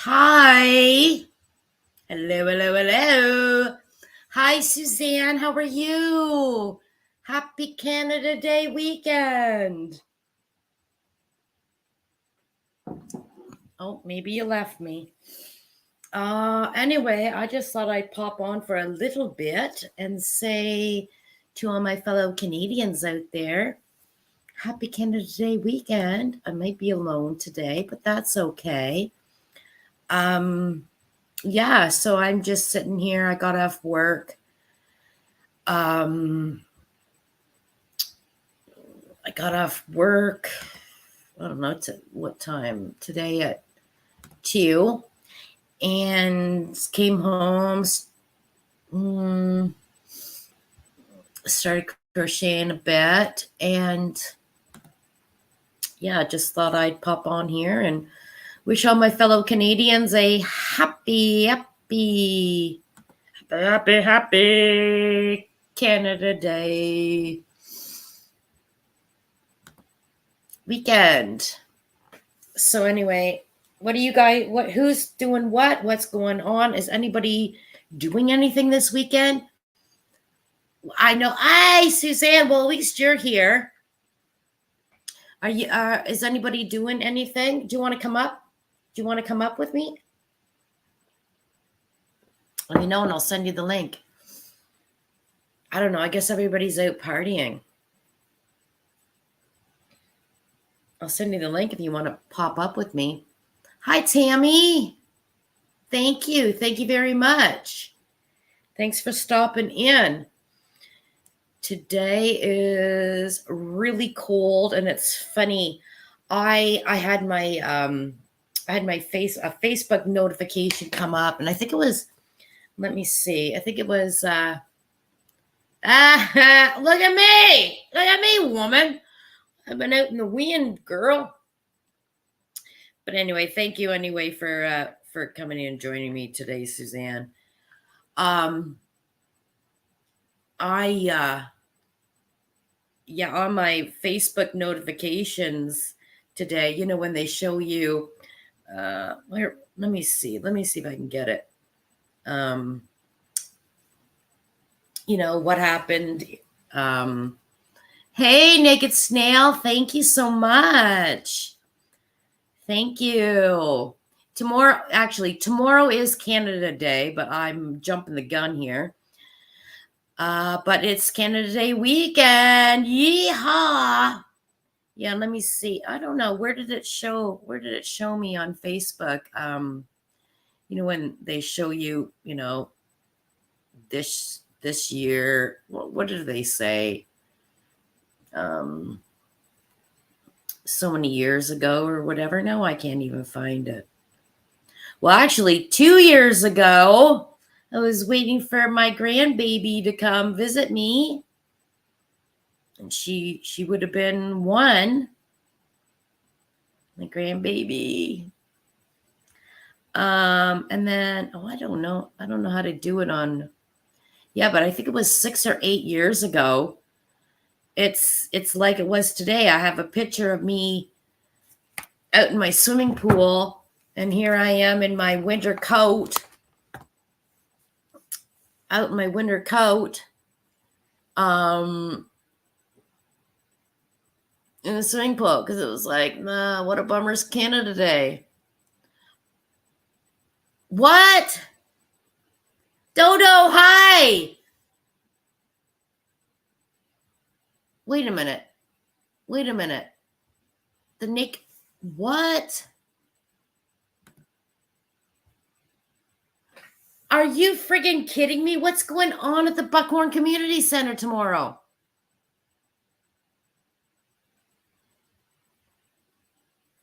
Hi. Hello, hello, hello. Hi, Suzanne. How are you? Happy Canada Day weekend. Oh, maybe you left me. Anyway, I just thought I'd pop on for a little bit and say to all my fellow Canadians out there, Happy Canada Day weekend. I might be alone today, but that's okay. Yeah, so I'm just sitting here. I got off work. Um, I got off work. I don't know what time today at 2 and came home. Started crocheting a bit, and yeah, just thought I'd pop on here and wish all my fellow Canadians a happy Canada Day weekend. So anyway, what do you guys, who's doing what's going on? Is anybody doing anything this weekend? I know. Hi, Suzanne. Well, at least you're here. Are you is anybody doing anything? Do you want to come up? Do you want to come up with me? Let me know and I'll send you the link. I don't know. I guess everybody's out partying. I'll send you the link if you want to pop up with me. Hi, Tammy. Thank you. Thank you very much. Thanks for stopping in. Today is really cold, and it's funny. I had my Facebook notification come up, and I think it was. Let me see. I think it was. Look at me, woman. I've been out in the wind, girl. But anyway, thank you anyway for coming in and joining me today, Suzanne. Yeah, on my Facebook notifications today, when they show you where, let me see if I can get it. What happened. Hey, Naked Snail, thank you so much. Thank you. Tomorrow is Canada Day, but I'm jumping the gun here. But it's Canada Day weekend. Yeehaw! Yeah, let me see. I don't know. Where did it show me on Facebook? When they show you, this year, what did they say? So many years ago or whatever. No, I can't even find it. Well, actually, 2 years ago, I was waiting for my grandbaby to come visit me. And she would have been 1. My grandbaby. And then, I don't know how to do it on. Yeah, but I think it was 6 or 8 years ago. It's like it was today. I have a picture of me out in my swimming pool, and here I am in my winter coat. Out in my winter coat. In a swimming pool, because it was like, nah, what a bummer's Canada Day. What? Dodo, hi. Wait a minute. The Nick, what? Are you friggin' kidding me? What's going on at the Buckhorn Community Center tomorrow?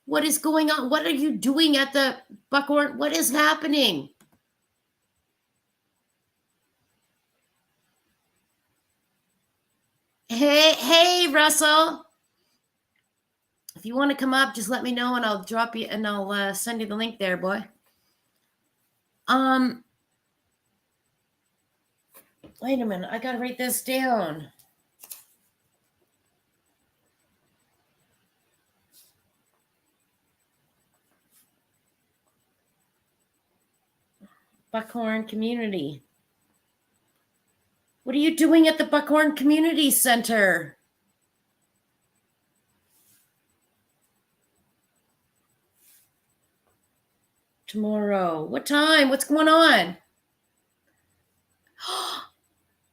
What is going on? What are you doing at the Buckhorn? What is happening? Hey, Russell. If you want to come up, just let me know and I'll drop you and I'll send you the link there, boy. Wait a minute. I got to write this down. Buckhorn Community. What are you doing at the Buckhorn Community Center? Tomorrow. What time? What's going on?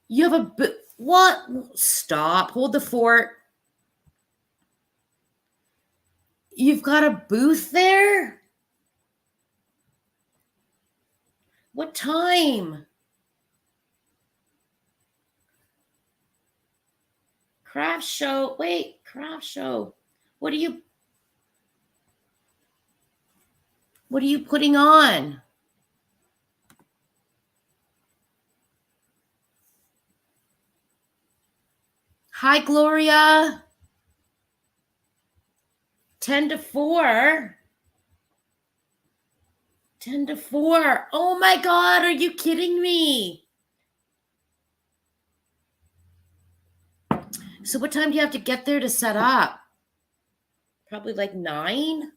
You have a what? Stop. Hold the fort. You've got a booth there? What time? Craft show. Wait, craft show. What are you putting on? Hi, Gloria. 10 to 4. 10 to 4. Oh my God, are you kidding me? So what time do you have to get there to set up? Probably like 9?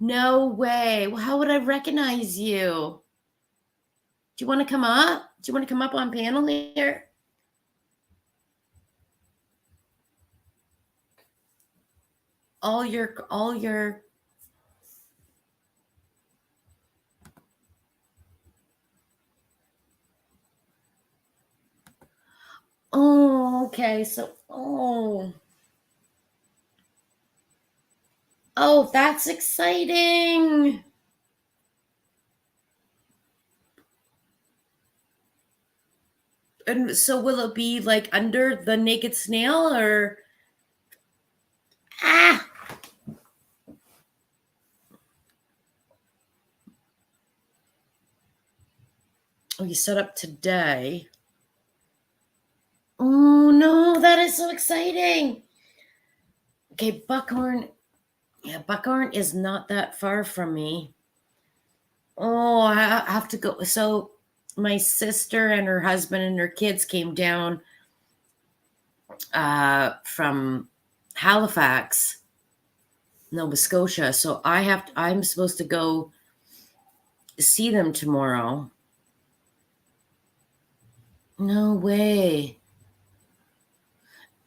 No way. Well, how would I recognize you? Do you want to come up? Do you want to come up on panel here? All your Oh, okay. So, oh, that's exciting. And so will it be like under the naked snail or ah? Oh, you set up today. Oh no, that is so exciting. Okay, Buckhorn. Yeah, Buckhorn is not that far from me. Oh, I have to go. So my sister and her husband and her kids came down from Halifax, Nova Scotia. So I'm supposed to go see them tomorrow. No way.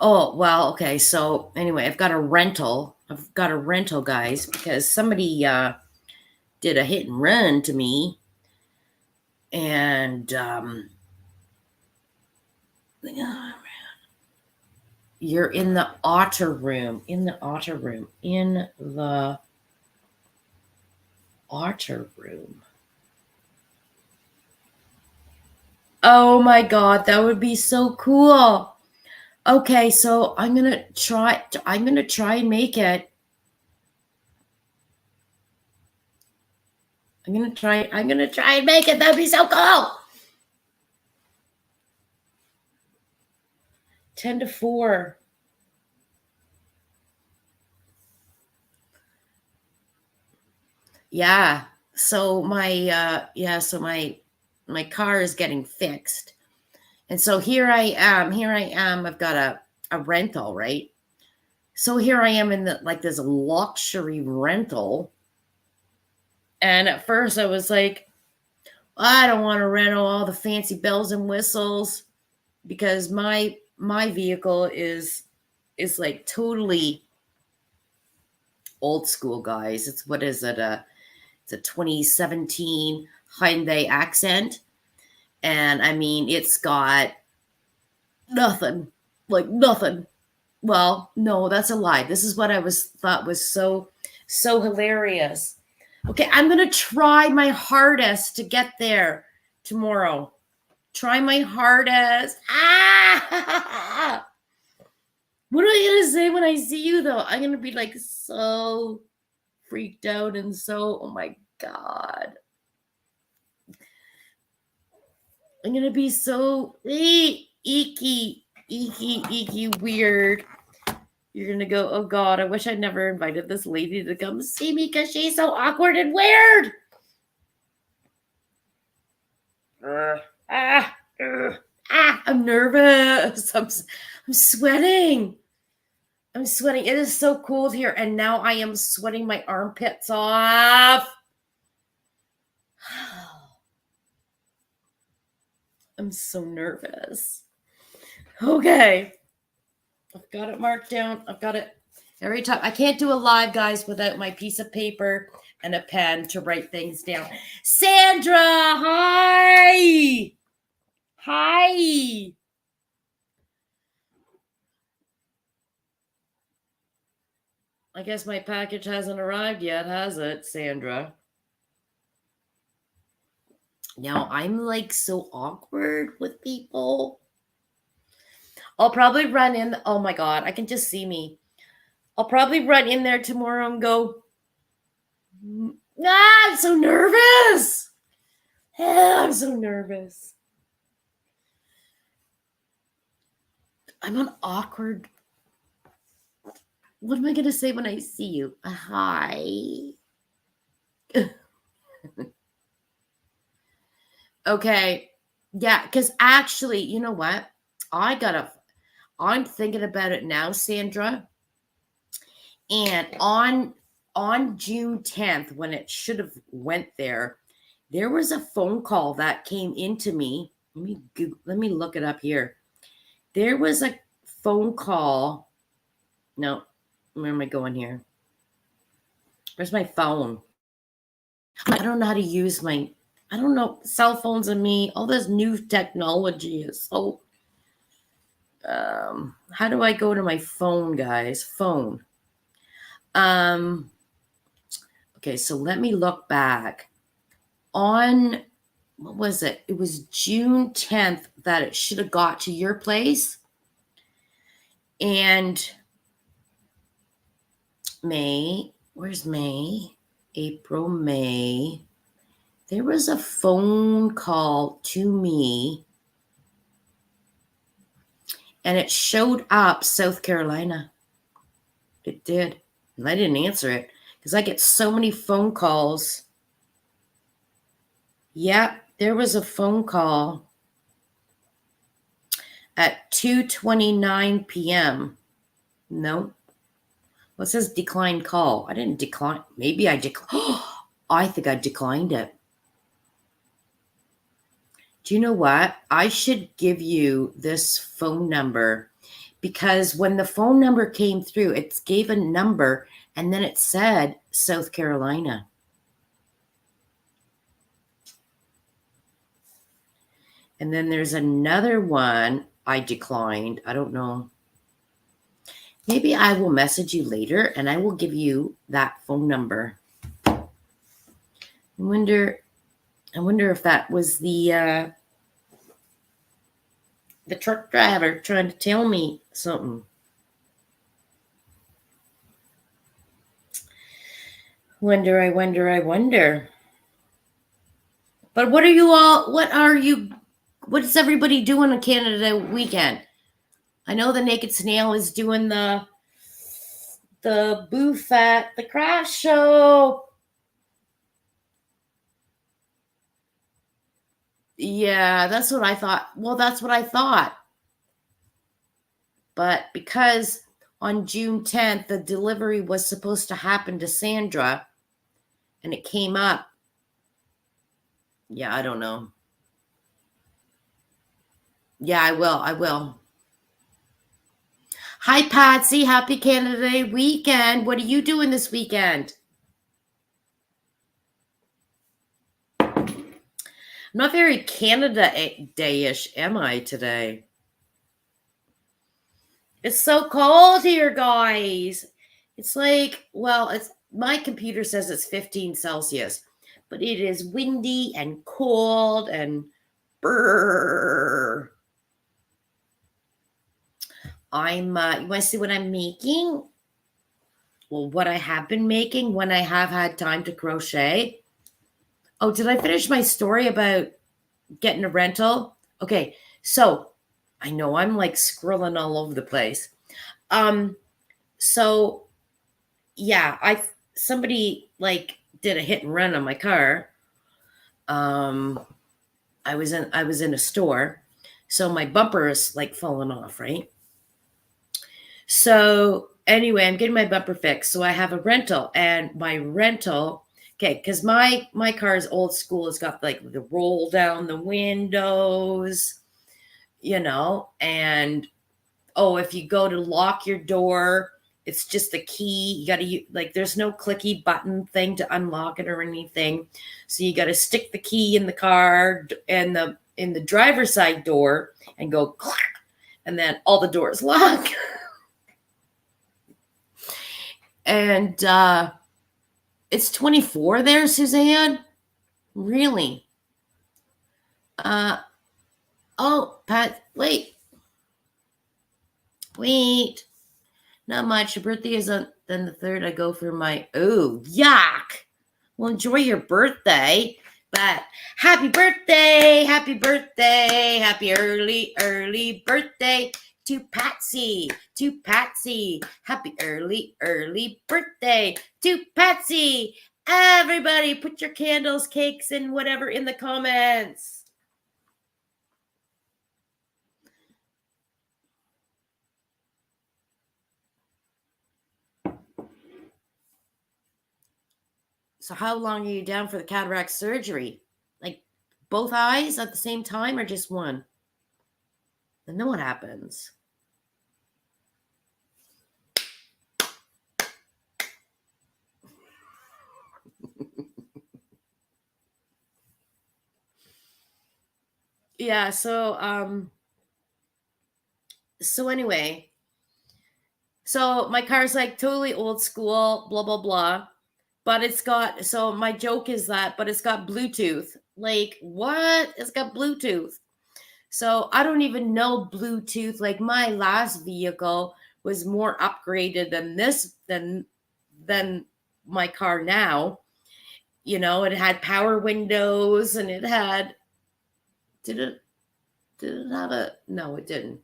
Oh, well, okay. So anyway, I've got a rental, guys, because somebody did a hit and run to me. And you're in the otter room. Oh my God, that would be so cool. Okay, so I'm gonna try and make it. I'm gonna try and make it. That'd be so cool. 10 to 4. Yeah. So my my car is getting fixed. And so here I am. I've got a rental, right? So here I am in this luxury rental. And at first I was like, I don't want to rent all the fancy bells and whistles because my vehicle is like totally old school, guys. It's it's a 2017 Hyundai Accent. And I mean, it's got nothing. Well, no, that's a lie. This is what I thought was so hilarious. Okay, I'm going to try my hardest to get there tomorrow. Try my hardest. Ah! What am I going to say when I see you, though? I'm going to be like so freaked out and so, oh my God. I'm going to be so icky weird. You're going to go, oh God, I wish I'd never invited this lady to come see me because she's so awkward and weird. I'm nervous. I'm sweating. It is so cold here. And now I am sweating my armpits off. I'm so nervous. Okay. I've got it marked down. I've got it every time. I can't do a live, guys, without my piece of paper and a pen to write things down. Sandra, hi. Hi. I guess my package hasn't arrived yet, has it, Sandra? Now, I'm like so awkward with people. I'll probably run in. Oh my God, I can just see me. I'll probably run in there tomorrow and go, ah, I'm so nervous. I'm so nervous. I'm an awkward. What am I going to say when I see you? Hi. Okay. Yeah, because actually, you know what? I'm thinking about it now, Sandra. And on June 10th, when it should have went there, there was a phone call that came into me. Let me look it up here. There was a phone call. No, where am I going here? Where's my phone? I don't know how to use my, I don't know, cell phones and me, all this new technology is so, how do I go to my phone, guys? Phone. Okay, so let me look back. On, what was it? It was June 10th that it should have got to your place. And May, where's May? April, May. There was a phone call to me and it showed up South Carolina. It did. And I didn't answer it because I get so many phone calls. Yeah, there was a phone call at 2:29 p.m. No. Well, it says declined call. I didn't decline. Maybe I declined. I think I declined it. Do you know what? I should give you this phone number because when the phone number came through, it gave a number and then it said South Carolina. And then there's another one I declined. I don't know. Maybe I will message you later and I will give you that phone number. I wonder if that was the truck driver trying to tell me something. I wonder. But what is everybody doing on Canada weekend? I know the Naked Snail is doing the booth at the craft show. Yeah, that's what I thought. Well, that's what I thought. But because on June 10th, the delivery was supposed to happen to Sandra and it came up. Yeah, I don't know. Yeah, I will. Hi, Patsy. Happy Canada Day weekend. What are you doing this weekend? I'm not very Canada Day-ish, am I, today? It's so cold here, guys. It's like, well, my computer says it's 15 Celsius, but it is windy and cold and brrr. You want to see what I'm making? Well, what I have been making when I have had time to crochet. Oh, did I finish my story about getting a rental? Okay, so I know I'm like scrolling all over the place. So yeah, somebody like did a hit and run on my car. I was in a store, so my bumper is like falling off, right? So anyway, I'm getting my bumper fixed. So I have a rental, and my rental Okay, because my car is old school. It's got like the roll down the windows, and oh, if you go to lock your door, it's just a key. You got to like, there's no clicky button thing to unlock it or anything. So you got to stick the key in the car and in the driver's side door and go clack, and then all the doors lock. And it's 24 there, Suzanne. Really? Oh, Pat, wait. Not much. Your birthday is on then the 3rd. I go for my yuck. Well, enjoy your birthday. But happy birthday, happy early birthday to Patsy, Happy early birthday to Patsy. Everybody put your candles, cakes, and whatever in the comments. So how long are you down for the cataract surgery? Like both eyes at the same time or just one? Then know what happens. Yeah, so anyway, so my car's like totally old school, blah blah blah. But it's got, so my joke is that, but it's got Bluetooth. Like, what? It's got Bluetooth. So I don't even know Bluetooth. Like my last vehicle was more upgraded than this, than my car now. It had power windows and it had, did it have a, no, it didn't.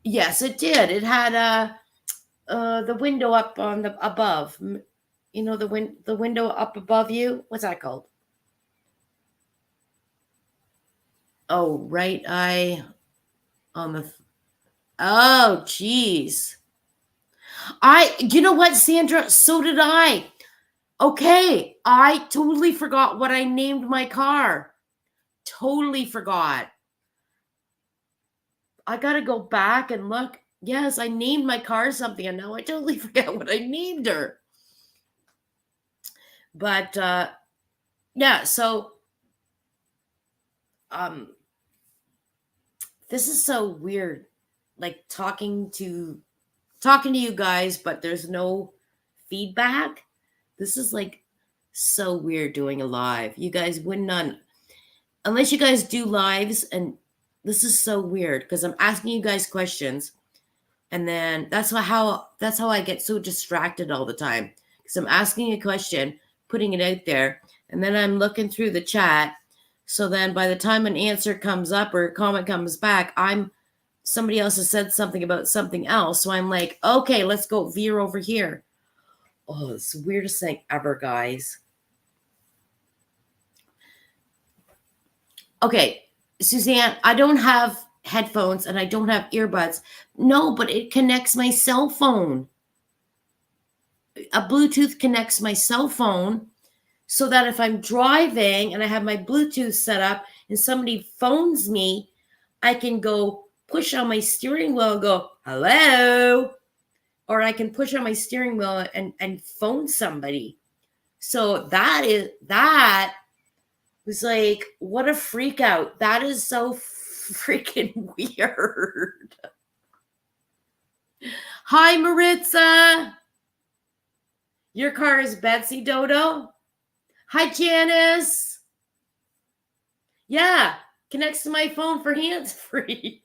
Yes, it did. It had the window up on the above. The window up above you. What's that called? Oh, right eye on the. Oh, geez. You know what, Sandra? So did I. Okay, I totally forgot what I named my car. Totally forgot. I gotta go back and look. Yes, I named my car something, and now I totally forget what I named her. But yeah, so this is so weird. Like talking to you guys, but there's no feedback. This is like so weird doing a live. You guys wouldn't unless you guys do lives, and this is so weird because I'm asking you guys questions, and then that's how I get so distracted all the time, because I'm asking a question, putting it out there, and then I'm looking through the chat. So then by the time an answer comes up or a comment comes back, somebody else has said something about something else. So I'm like, okay, let's go veer over here. Oh, it's the weirdest thing ever, guys. Okay, Suzanne, I don't have headphones and I don't have earbuds. No, but it connects my cell phone. A Bluetooth connects my cell phone so that if I'm driving and I have my Bluetooth set up and somebody phones me, I can go push on my steering wheel and go, hello. Or I can push on my steering wheel and phone somebody. So that was like, what a freak out. That is so freaking weird. Hi, Maritza. Your car is Betsy Dodo. Hi, Janice. Yeah, connects to my phone for hands-free.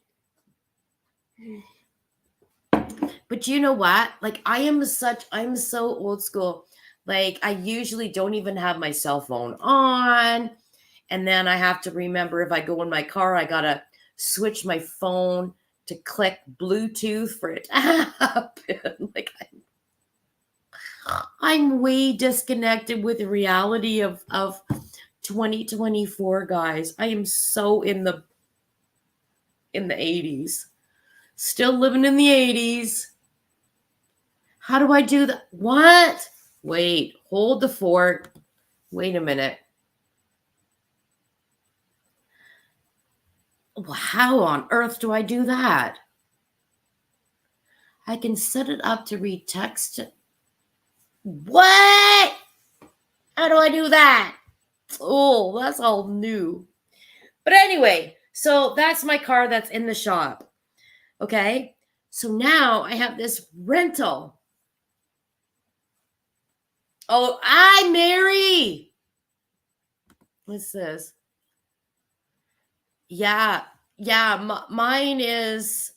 But you know what? Like, I'm so old school. Like, I usually don't even have my cell phone on. And then I have to remember, if I go in my car, I got to switch my phone to click Bluetooth for it to happen. Like, I'm way disconnected with the reality of 2024, guys. I am so in the 80s. Still living in the 80s. How do I do that? What? Wait, hold the fort. Wait a minute. Well, how on earth do I do that? I can set it up to read text. What? How do I do that? Oh, that's all new. But anyway, so that's my car that's in the shop. Okay. So now I have this rental. Oh, hi, Mary. What's this? Yeah. Mine is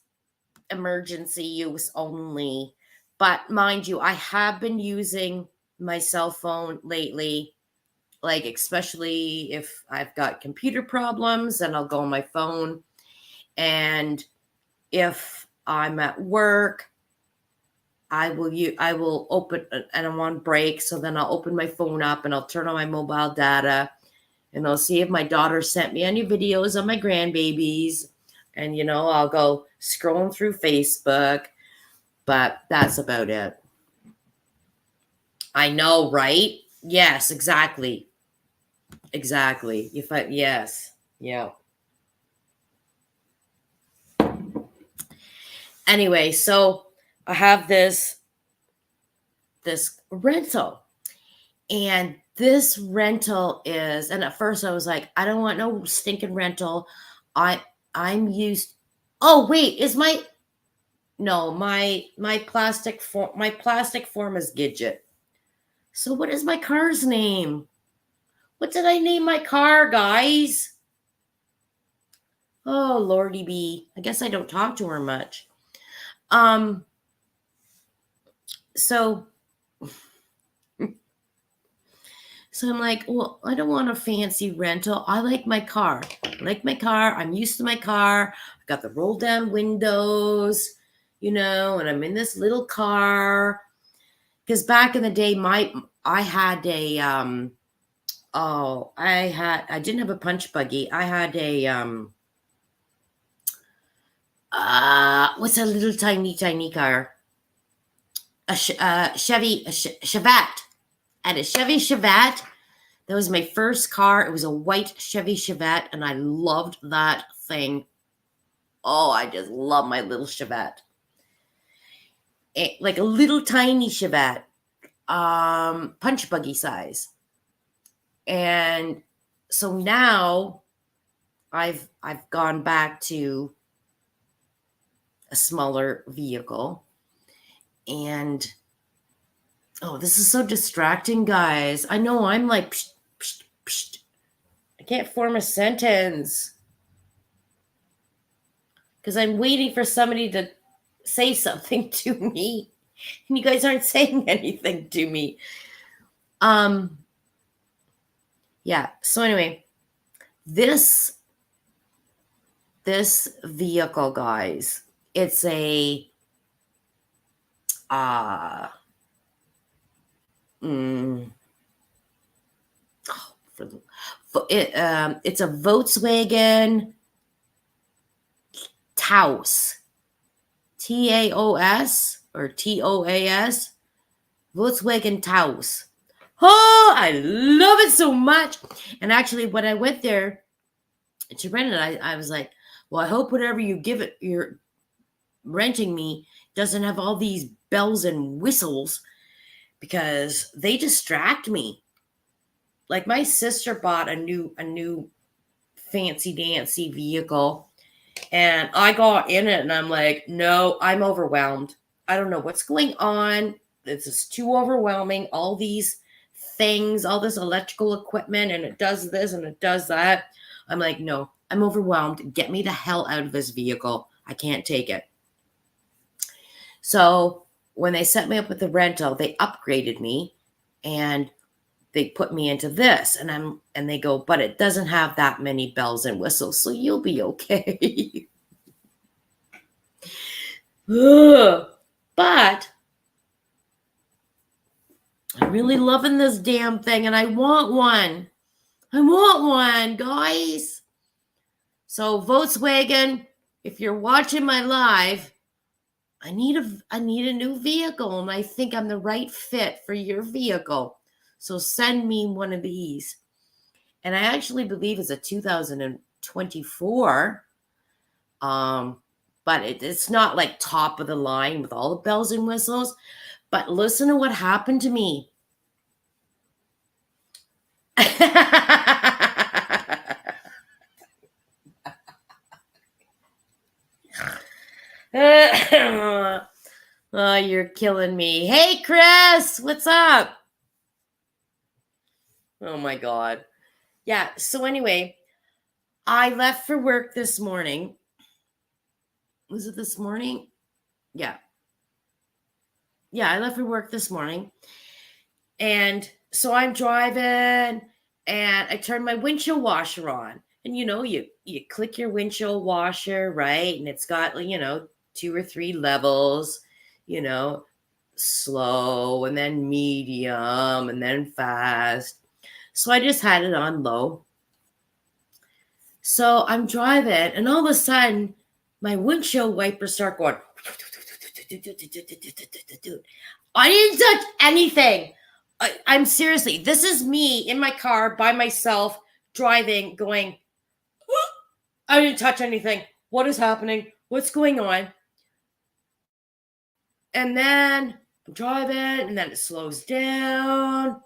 emergency use only. But mind you, I have been using my cell phone lately, like especially if I've got computer problems, then I'll go on my phone. And if I'm at work, I will open, and I'm on break, so then I'll open my phone up and I'll turn on my mobile data and I'll see if my daughter sent me any videos of my grandbabies, and I'll go scrolling through Facebook, but that's about it. I know, right? Yes, exactly. Exactly. Yes. Yeah. Anyway, so I have this rental, and this rental is, and at first I was like, I don't want no stinking rental. I'm used. Oh wait, is my no my plastic form is Gidget. So what is my car's name? What did I name my car, guys? Oh Lordy B. I guess I don't talk to her much. Um. So So I'm like, well, I don't want a fancy rental. I like my car. I'm used to my car. I got the roll down windows, and I'm in this little car. Because back in the day, I had a I didn't have a punch buggy. I had a what's a little tiny car? A Chevy Chevette. And a Chevy Chevette. That was my first car. It was a white Chevy Chevette, and I loved that thing. Oh, I just love my little Chevette. Like a little tiny Chevette, punch buggy size. And so now I've gone back to a smaller vehicle, and oh, this is so distracting, guys. I know I'm like, psh, psh, psh. I can't form a sentence because I'm waiting for somebody to say something to me, and you guys aren't saying anything to me. Yeah. So anyway, this vehicle, guys, it's a it's a Volkswagen Taos, Taos or Toas, Volkswagen Taos. Oh, I love it so much. And actually, when I went there to rent it, I was like, well, I hope whatever you're renting me doesn't have all these bells and whistles, because they distract me. Like my sister bought a new fancy dancy vehicle, and I got in it and I'm like, no, I'm overwhelmed. I don't know what's going on. This is too overwhelming. All these things, all this electrical equipment, and it does this and it does that. I'm like, no, I'm overwhelmed. Get me the hell out of this vehicle. I can't take it. So when they set me up with the rental, they upgraded me and they put me into this, and they go, but it doesn't have that many bells and whistles, so you'll be okay. But I'm really loving this damn thing, and I want one. I want one, guys. So Volkswagen, if you're watching my live, I need a new vehicle, and I think I'm the right fit for your vehicle. So send me one of these. And I actually believe it's a 2024. But it's not like top of the line with all the bells and whistles. But listen to what happened to me. Oh, you're killing me. Hey, Chris, what's up? Oh my God. Yeah. So anyway, I left for work this morning. Was it this morning? Yeah. Yeah, I left for work this morning. And so I'm driving and I turned my windshield washer on. And you click your windshield washer, right? And it's got, 2 or 3 levels, you know, slow and then medium and then fast. So I just had it on low. So I'm driving and all of a sudden my windshield wipers start going. I didn't touch anything. I'm seriously, this is me in my car by myself driving going, I didn't touch anything. What is happening? What's going on? And then I'm driving and then it slows down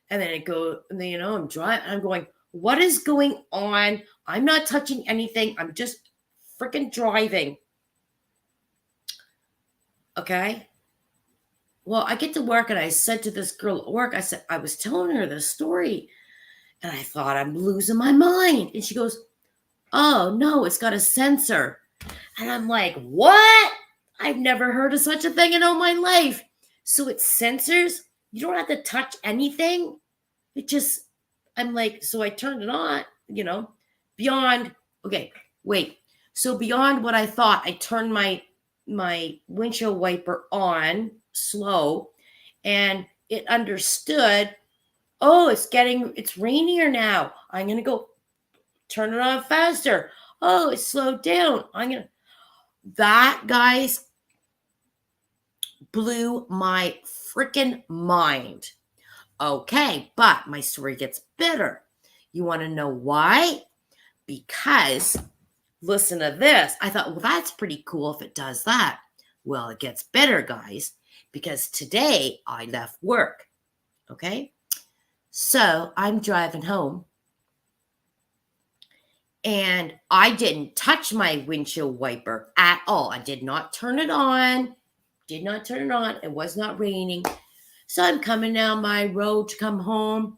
and then it goes, and then, I'm driving. I'm going, what is going on? I'm not touching anything. I'm just freaking driving. Okay. Well, I get to work and I said to this girl at work, I was telling her this story and I thought I'm losing my mind. And she goes, oh, no, it's got a sensor. And I'm like, what? I've never heard of such a thing in all my life. So it sensors. You don't have to touch anything. It just, I'm like, so I turned it on, beyond, okay, wait. So beyond what I thought, I turned my windshield wiper on slow and it understood, oh, it's rainier now. I'm going to go turn it on faster. Oh, it slowed down. That, guys, blew my freaking mind. Okay, but my story gets better. You want to know why? Because, listen to this. I thought, well, that's pretty cool if it does that. Well, it gets better, guys, because today I left work. Okay? So I'm driving home. And I didn't touch my windshield wiper at all. I did not turn it on. It was not raining. So I'm coming down my road to come home.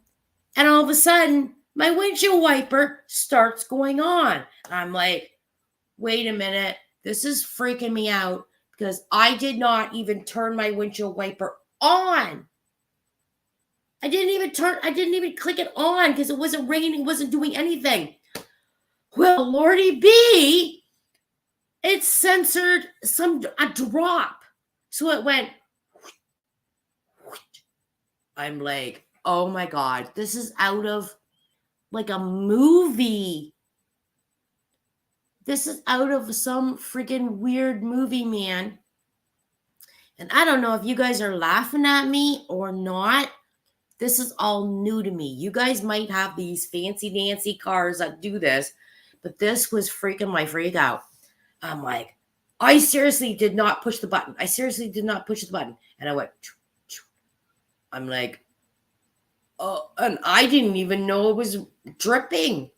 And all of a sudden, my windshield wiper starts going on. I'm like, wait a minute. This is freaking me out because I did not even turn my windshield wiper on. I didn't even click it on because it wasn't raining, wasn't doing anything. Well, Lordy B, it censored a drop. So it went. I'm like, oh my God, this is out of like a movie. This is out of some freaking weird movie, man. And I don't know if you guys are laughing at me or not. This is all new to me. You guys might have these fancy dancy cars that do this, but this was freaking my freak out. I'm like, I seriously did not push the button. And I went, I'm like, oh, and I didn't even know it was dripping.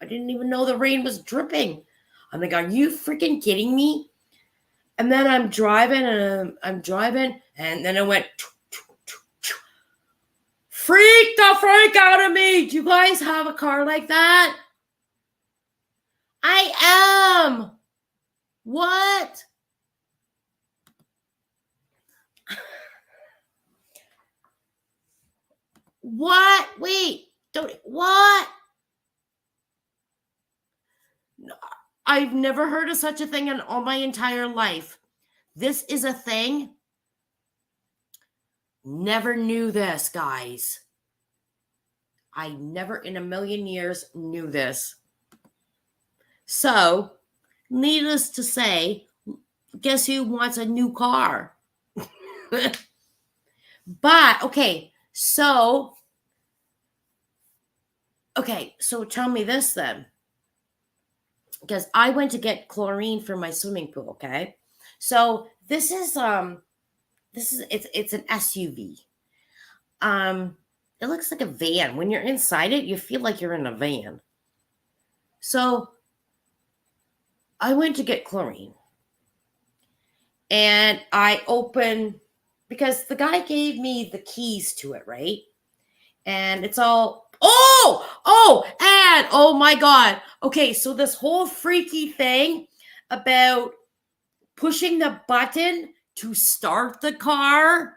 I didn't even know the rain was dripping. I'm like, are you freaking kidding me? And then I'm driving and then I went, freak the freak out of me. Do you guys have a car like that? I am. What? What? Wait. What? I've never heard of such a thing in all my entire life. This is a thing. Never knew this, guys. I never in a million years knew this. So, needless to say, Guess who wants a new car? But okay, so tell me this then. Because I went to get chlorine for my swimming pool, okay? So it's an SUV. It looks like a van. When you're inside it, you feel like you're in a van. So I went to get chlorine. And I opened because the guy gave me the keys to it, right? And it's all and oh my god. Okay, so this whole freaky thing about pushing the button to start the car,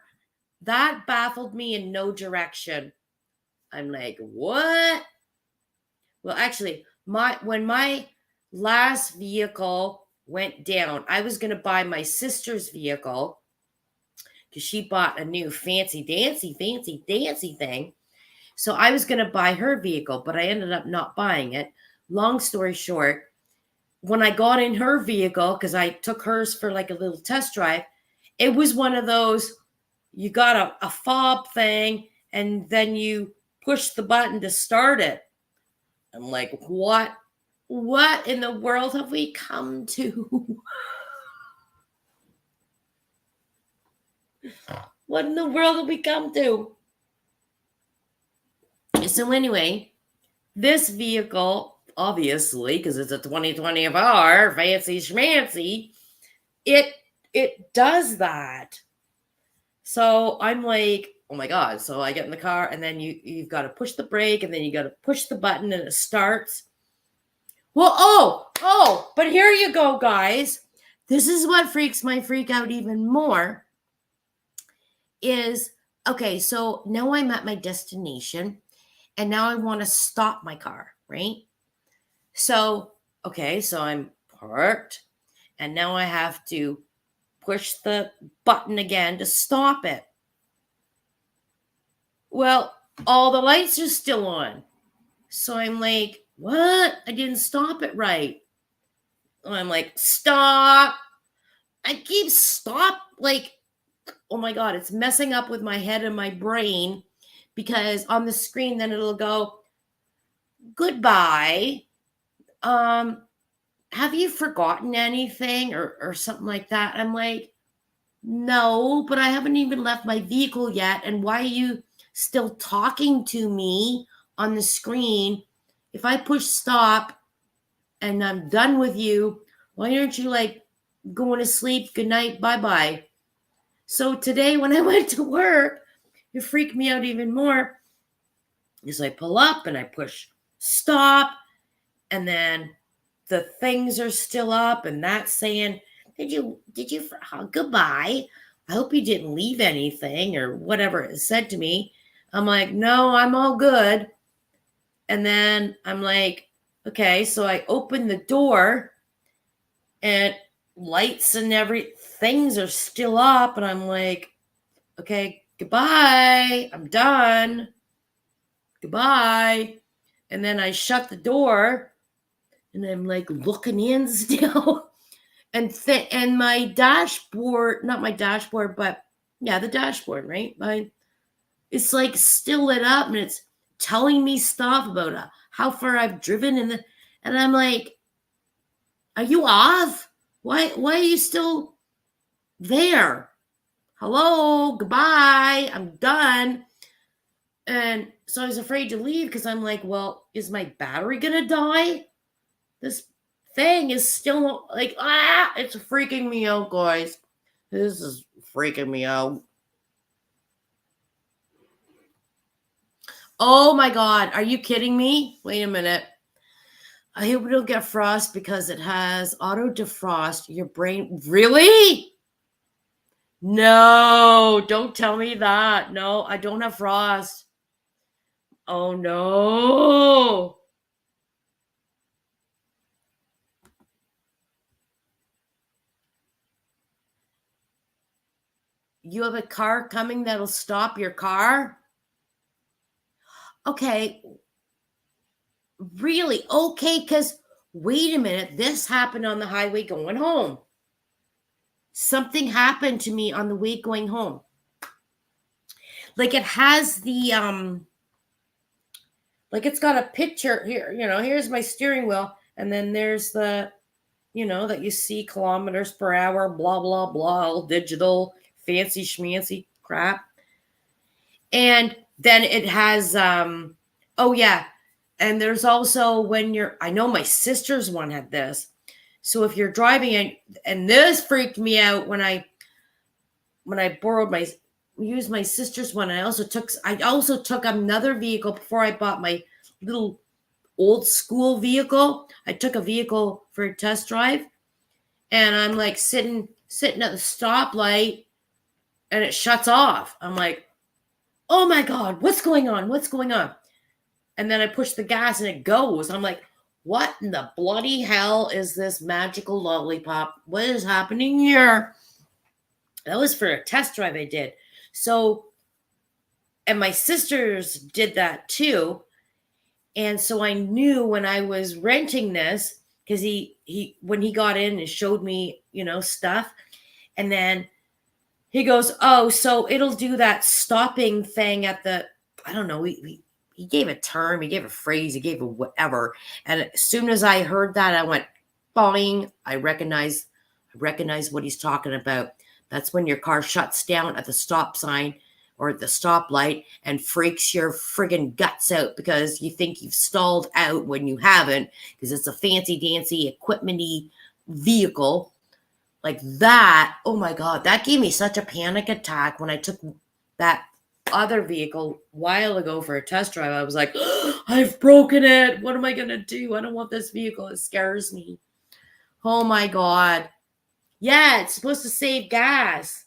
that baffled me in no direction. I'm like, what? Well, actually, when my last vehicle went down, I was going to buy my sister's vehicle because she bought a new fancy dancy thing. So I was going to buy her vehicle, but I ended up not buying it. Long story short, when I got in her vehicle, because I took hers for like a little test drive, it was one of those, you got a fob thing and then you push the button to start it. I'm like, what in the world have we come to? What in the world have we come to? So anyway, this vehicle, obviously, because it's a 2024 fancy schmancy, it does that. So I'm like, oh my god. So I get in the car and then you've got to push the brake and then you got to push the button and it starts. Well, but here you go, guys. This is what freaks my freak out even more is, okay, so now I'm at my destination and now I want to stop my car, right? So, okay, so I'm parked and now I have to push the button again to stop it. Well, all the lights are still on. So I'm like, what? I didn't stop it right. I'm like, stop. I keep stop. Like, oh my God, it's messing up with my head and my brain because on the screen, then it'll go, goodbye. Have you forgotten anything or something like that? I'm like, no, but I haven't even left my vehicle yet. And why are you still talking to me on the screen? If I push stop and I'm done with you, why aren't you like going to sleep? Good night. Bye-bye. So today when I went to work, it freaked me out even more because I pull up and I push stop and then the things are still up and that's saying, did you goodbye. I hope you didn't leave anything or whatever it said to me. I'm like, no, I'm all good. And then I'm like, okay, so I open the door and lights and things are still up. And I'm like, okay, goodbye. I'm done. Goodbye. And then I shut the door and I'm like looking in still. And my dashboard, not my dashboard, but yeah, the dashboard, right? It's like still lit up and it's telling me stuff about how far I've driven and I'm like, are you off? Why are you still there? Hello, goodbye, I'm done. And so I was afraid to leave because I'm like, well, is my battery gonna die? This thing is still like, it's freaking me out, guys. This is freaking me out. Oh my God, are you kidding me? Wait a minute. I hope it'll get frost because it has auto defrost. Your brain, really? No, don't tell me that. No, I don't have frost. Oh no. You have a car coming that'll stop your car? Okay. Really? Okay, because wait a minute. This happened on the highway going home. something happened to me on the way going home. Like it has the like it's got a picture here, here's my steering wheel, and then there's the, that you see kilometers per hour, blah blah blah, all digital, fancy schmancy crap. And then it has oh yeah, and there's also when I know my sister's one had this. So if you're driving, and this freaked me out when I used my sister's one. I also took another vehicle before I bought my little old school vehicle. I took a vehicle for a test drive, and I'm like sitting at the stoplight, and it shuts off. I'm like, oh my God, what's going on? What's going on? And then I push the gas and it goes. I'm like, what in the bloody hell is this magical lollipop? What is happening here? That was for a test drive I did. So, and my sisters did that too. And so I knew when I was renting this, because when he got in and showed me, stuff, and then he goes, oh, so it'll do that stopping thing at the, I don't know, he gave a term, he gave a phrase, he gave a whatever. And as soon as I heard that, I went, boing, I recognize what he's talking about. That's when your car shuts down at the stop sign or at the stoplight and freaks your friggin' guts out because you think you've stalled out when you haven't, because it's a fancy dancy equipment-y vehicle like that. Oh my God, that gave me such a panic attack when I took that other vehicle a while ago for a test drive. I was like, oh, I've broken it. What am I going to do? I don't want this vehicle. It scares me. Oh my God. Yeah, it's supposed to save gas.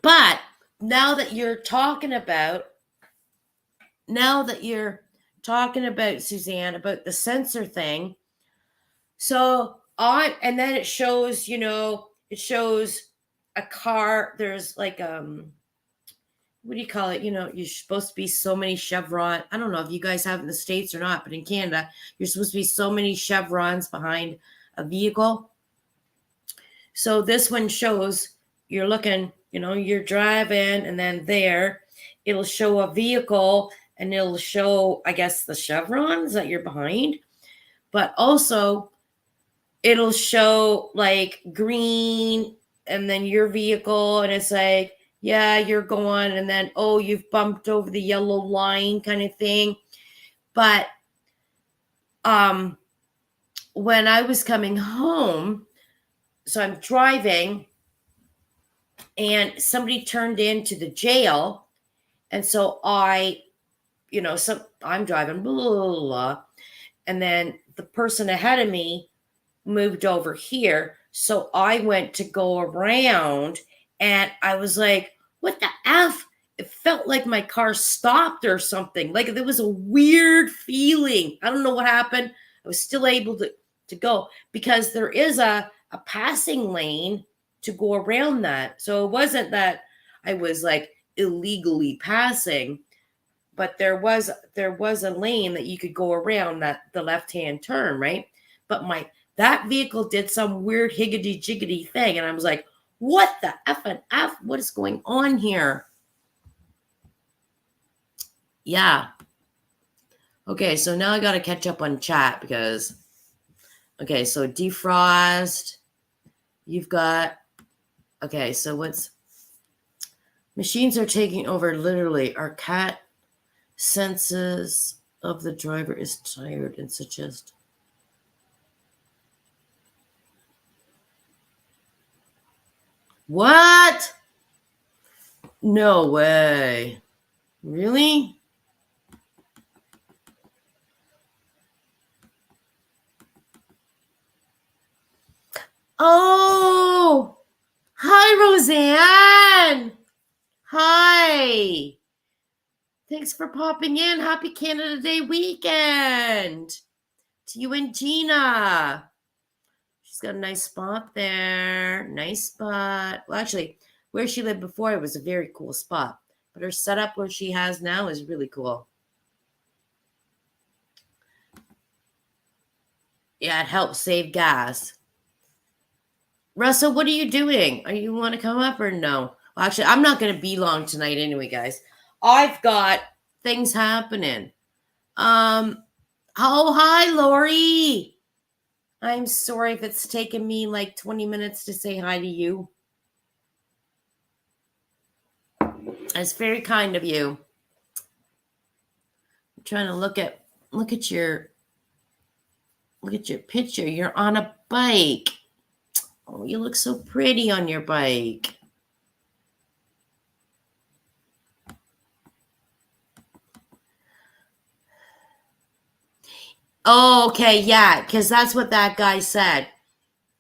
But now that you're talking about, Suzanne, about the sensor thing. So and then it shows, a car. There's like, what do you call it? You're supposed to be so many chevron. I don't know if you guys have it in the States or not, but in Canada, you're supposed to be so many chevrons behind a vehicle. So this one shows you're looking, you're driving, and then it'll show a vehicle, and it'll show, I guess, the chevrons that you're behind, but also it'll show like green and then your vehicle, and it's like, yeah, you're going, and then, oh, you've bumped over the yellow line kind of thing. But when I was coming home, so I'm driving, and somebody turned into the jail, and so I'm driving, blah, blah, blah, and then the person ahead of me moved over here, so I went to go around, and I was like, what the F? It felt like my car stopped or something. Like there was a weird feeling. I don't know what happened. I was still able to go because there is a passing lane to go around that. So it wasn't that I was like illegally passing, but there was a lane that you could go around, the left-hand turn, right? But that vehicle did some weird higgity-jiggity thing, and I was like, what the F and F? What is going on here? Yeah. Okay, so now I got to catch up on chat because, okay, so defrost, you've got, okay, so machines are taking over literally. Our cat senses of the driver is tired and suggest. What? No way. Really? Oh, hi, Roseanne. Hi. Thanks for popping in. Happy Canada Day weekend to you and Gina. She's got a nice spot there. Nice spot. Well, actually, where she lived before, it was a very cool spot. But her setup where she has now is really cool. Yeah, it helps save gas. Russell, what are you doing? Are you want to come up or no? Well, actually, I'm not going to be long tonight anyway, guys. I've got things happening. Oh, hi, Lori. I'm sorry if it's taken me like 20 minutes to say hi to you. That's very kind of you. I'm trying to look at your picture. You're on a bike. Oh, you look so pretty on your bike. Oh, okay, yeah, because that's what that guy said.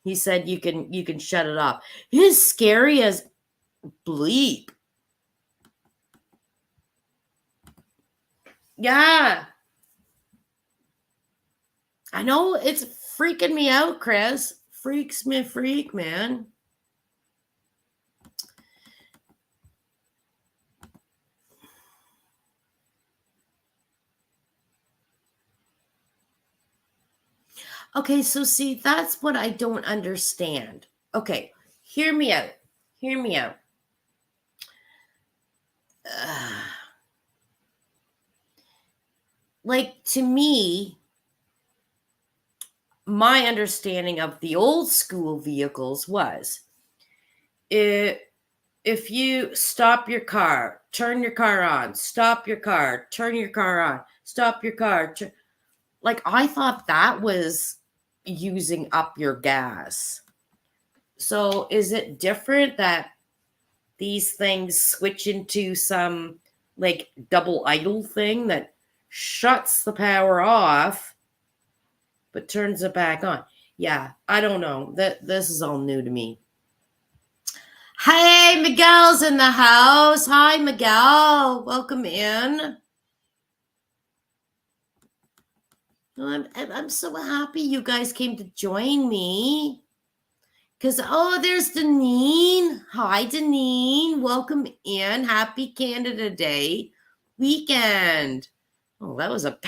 He said you can shut it off. It's scary as bleep. Yeah. I know it's freaking me out, Chris. Freaks me freak, man. Okay, so see, that's what I don't understand. Okay, hear me out. Hear me out. Like, to me, my understanding of the old school vehicles was if you stop your car, turn your car on, stop your car, turn your car on, stop your car. Like, I thought that was using up your gas. So is it different that these things switch into some like double idle thing that shuts the power off but turns it back on? Yeah, I don't know. This is all new to me. Hey, Miguel's in the house. Hi, Miguel. Welcome in. I'm so happy you guys came to join me. Because, oh, there's Deneen. Hi, Deneen. Welcome in. Happy Canada Day weekend. Oh, that was a...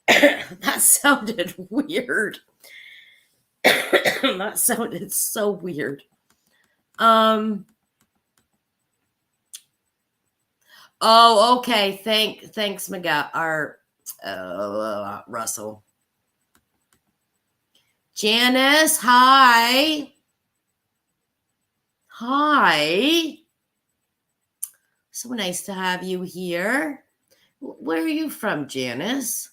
that sounded weird. That sounded so weird. Oh, okay. Thanks, Miguel. Russell. Janice, hi. Hi. So nice to have you here. Where are you from, Janice?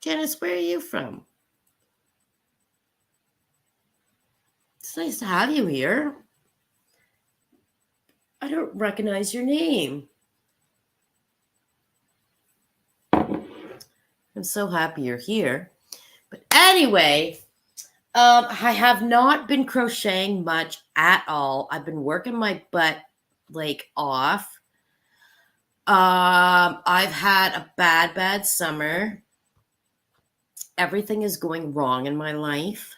Janice, where are you from? It's nice to have you here. I don't recognize your name. I'm so happy you're here. But anyway, I have not been crocheting much at all. I've been working my butt like off. I've had a bad summer. Everything is going wrong in my life.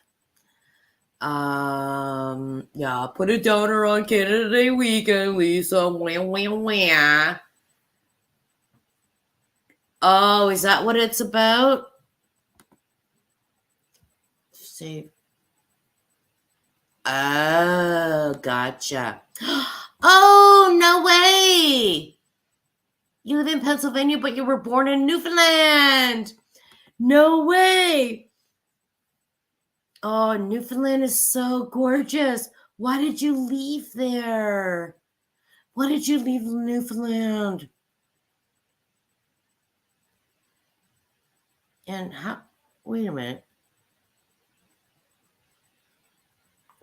Yeah, put a downer on Canada Day weekend, Lisa. Wah, wah, wah. Oh, is that what it's about? Save. Oh, gotcha. Oh, no way. You live in Pennsylvania, but you were born in Newfoundland. No way. Oh, Newfoundland is so gorgeous. Why did you leave there? Why did you leave Newfoundland? And how? Wait a minute.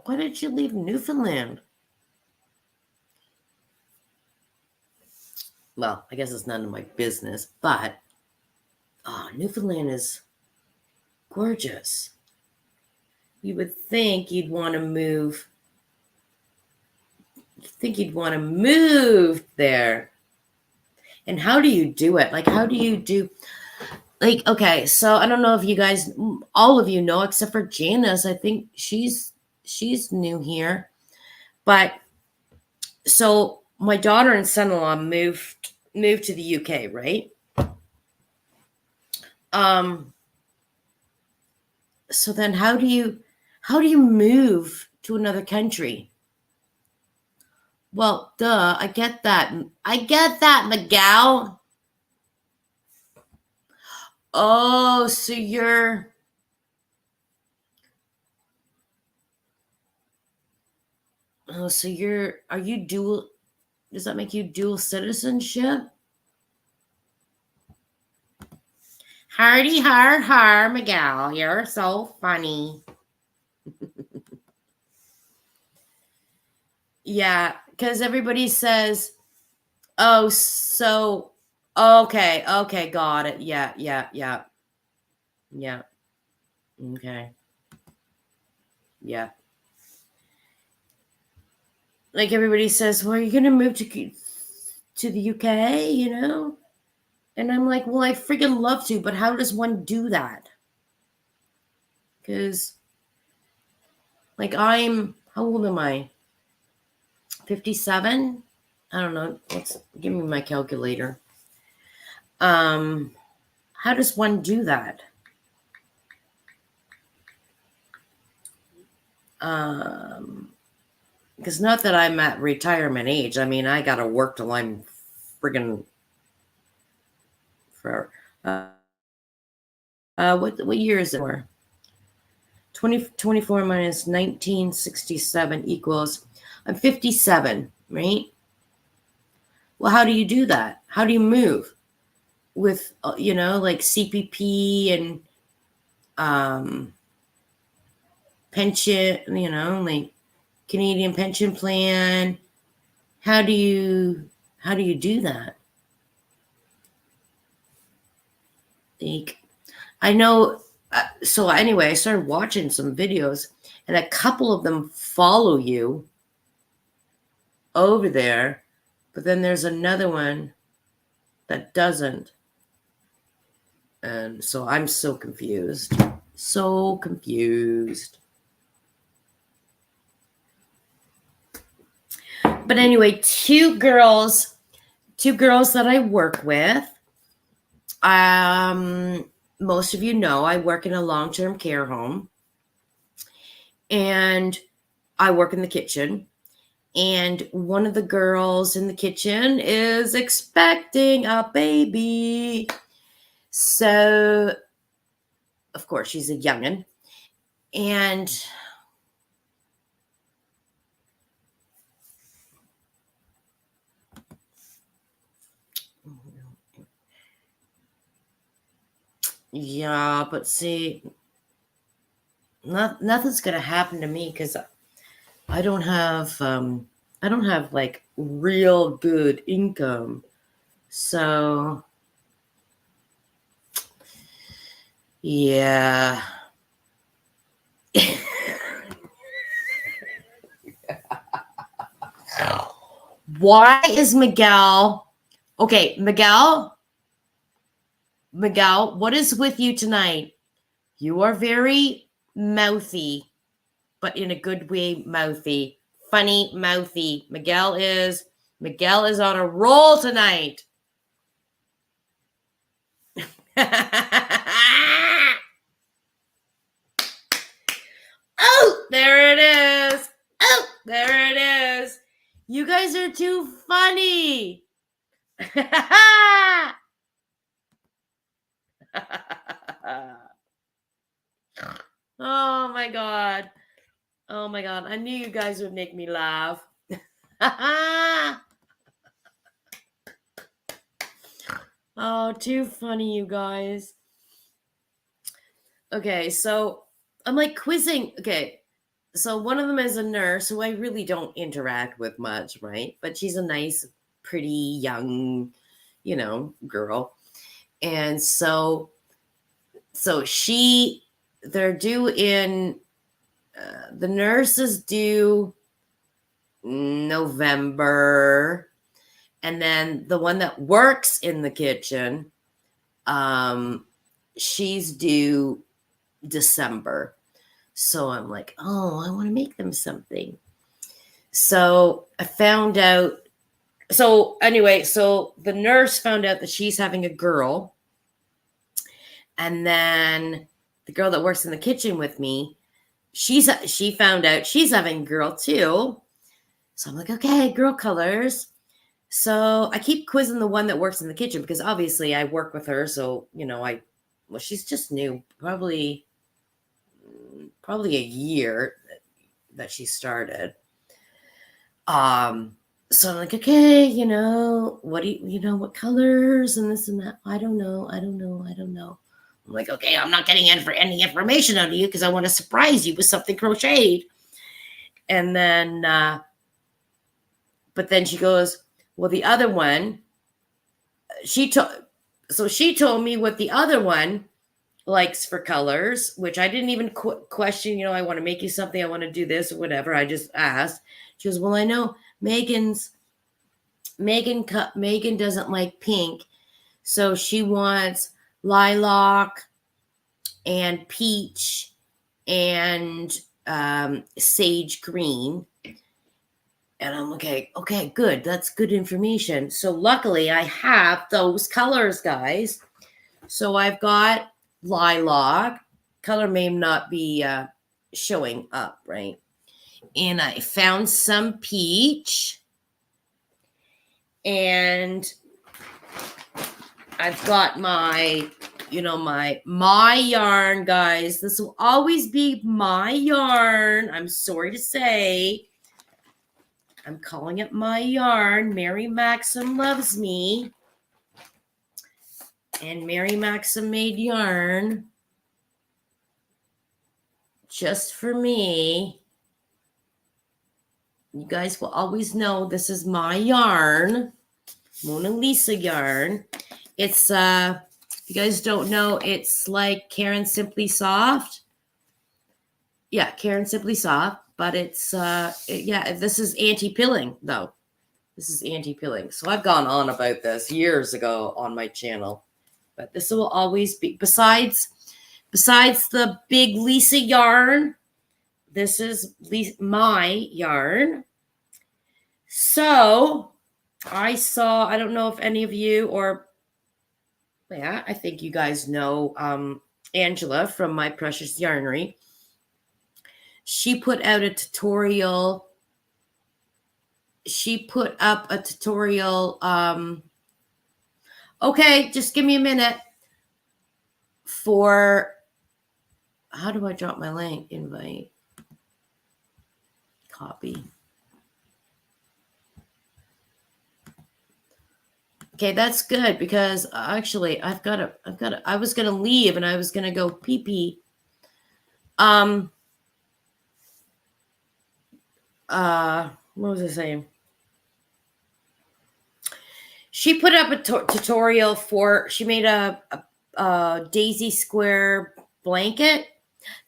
Why did you leave Newfoundland? Well, I guess it's none of my business, but Newfoundland is gorgeous. You would think you'd want to move. There. And how do you do it? Like, how do you do? Like, okay, so I don't know if you guys, all of you know, except for Janice. I think she's new here. But so my daughter and son-in-law moved to the UK, right? So then how do you move to another country? Well, duh, I get that. Miguel. Oh, so are you dual, does that make you dual citizenship? Hardy har, Miguel, you're so funny. Yeah, because everybody says, oh, so, okay, got it. Yeah. Okay. Yeah. Like everybody says, well, you're gonna move to the UK, And I'm like, well, I freaking love to, but how does one do that? Because, like, how old am I? 57? I don't know. Give me my calculator. How does one do that? Because not that I'm at retirement age. I mean, I got to work till I'm friggin' for, what year is it for? 24 minus 1967 equals, I'm 57, right? Well, how do you do that? How do you move with, like CPP and pension, like Canadian pension plan? How do you do that? Like, I know. So anyway, I started watching some videos, and a couple of them follow you over there, but then there's another one that doesn't. And so I'm so confused. So confused. But anyway, two girls that I work with. Most of you know I work in a long-term care home, and I work in the kitchen. And one of the girls in the kitchen is expecting a baby. So, of course, she's a youngin'. And yeah, but see, nothing's gonna happen to me because I don't have like real good income. So yeah. Why is Miguel? Okay, Miguel, what is with you tonight? You are very mouthy, but in a good way, mouthy. Funny, mouthy. Miguel is on a roll tonight. Oh, there it is. Oh, there it is. You guys are too funny. Oh my God. Oh my God. I knew you guys would make me laugh. Oh, too funny, you guys. Okay, so I'm like quizzing. Okay, so one of them is a nurse who I really don't interact with much, right? But she's a nice, pretty young, girl. And so they're due in, the nurse is due November. And then the one that works in the kitchen, she's due December. So I'm like, oh, I want to make them something. So I found out So anyway, so the nurse found out that she's having a girl. And then the girl that works in the kitchen with me, she found out she's having a girl too. So I'm like, okay, girl colors. So I keep quizzing the one that works in the kitchen because obviously I work with her. So, well, she's just new, probably a year that she started. So I'm like, okay, what do what colors and this and that? I don't know. I'm like, okay, I'm not getting any information out of you because I want to surprise you with something crocheted. And then, but then she goes, well, the other one, she told me what the other one likes for colors, which I didn't even question. I want to make you something. I want to do this or whatever. I just asked. She goes, well, I know Megan doesn't like pink, so she wants lilac and peach and sage green. And I'm okay, good. That's good information. So luckily I have those colors, guys. So I've got lilac. Color may not be showing up, right? And I found some peach. And I've got my yarn, guys. This will always be my yarn. I'm sorry to say. I'm calling it my yarn. Mary Maxim loves me. And Mary Maxim made yarn just for me. You guys will always know this is my yarn. Mona Lisa yarn. It's, if you guys don't know, it's like Karen Simply Soft. Yeah, Karen Simply Soft. But it's, this is anti-pilling, though. This is anti-pilling. So I've gone on about this years ago on my channel. But this will always be, besides the big Lisa yarn, this is my yarn. So I don't know if any of you I think you guys know Angela from My Precious Yarnery. She put out a tutorial. She put up a tutorial. Okay, just give me a minute. For how do I drop my link? Invite. Copy. Okay, that's good because actually I was gonna leave and I was gonna go pee pee. What was I saying? She put up a tutorial she made a daisy square blanket.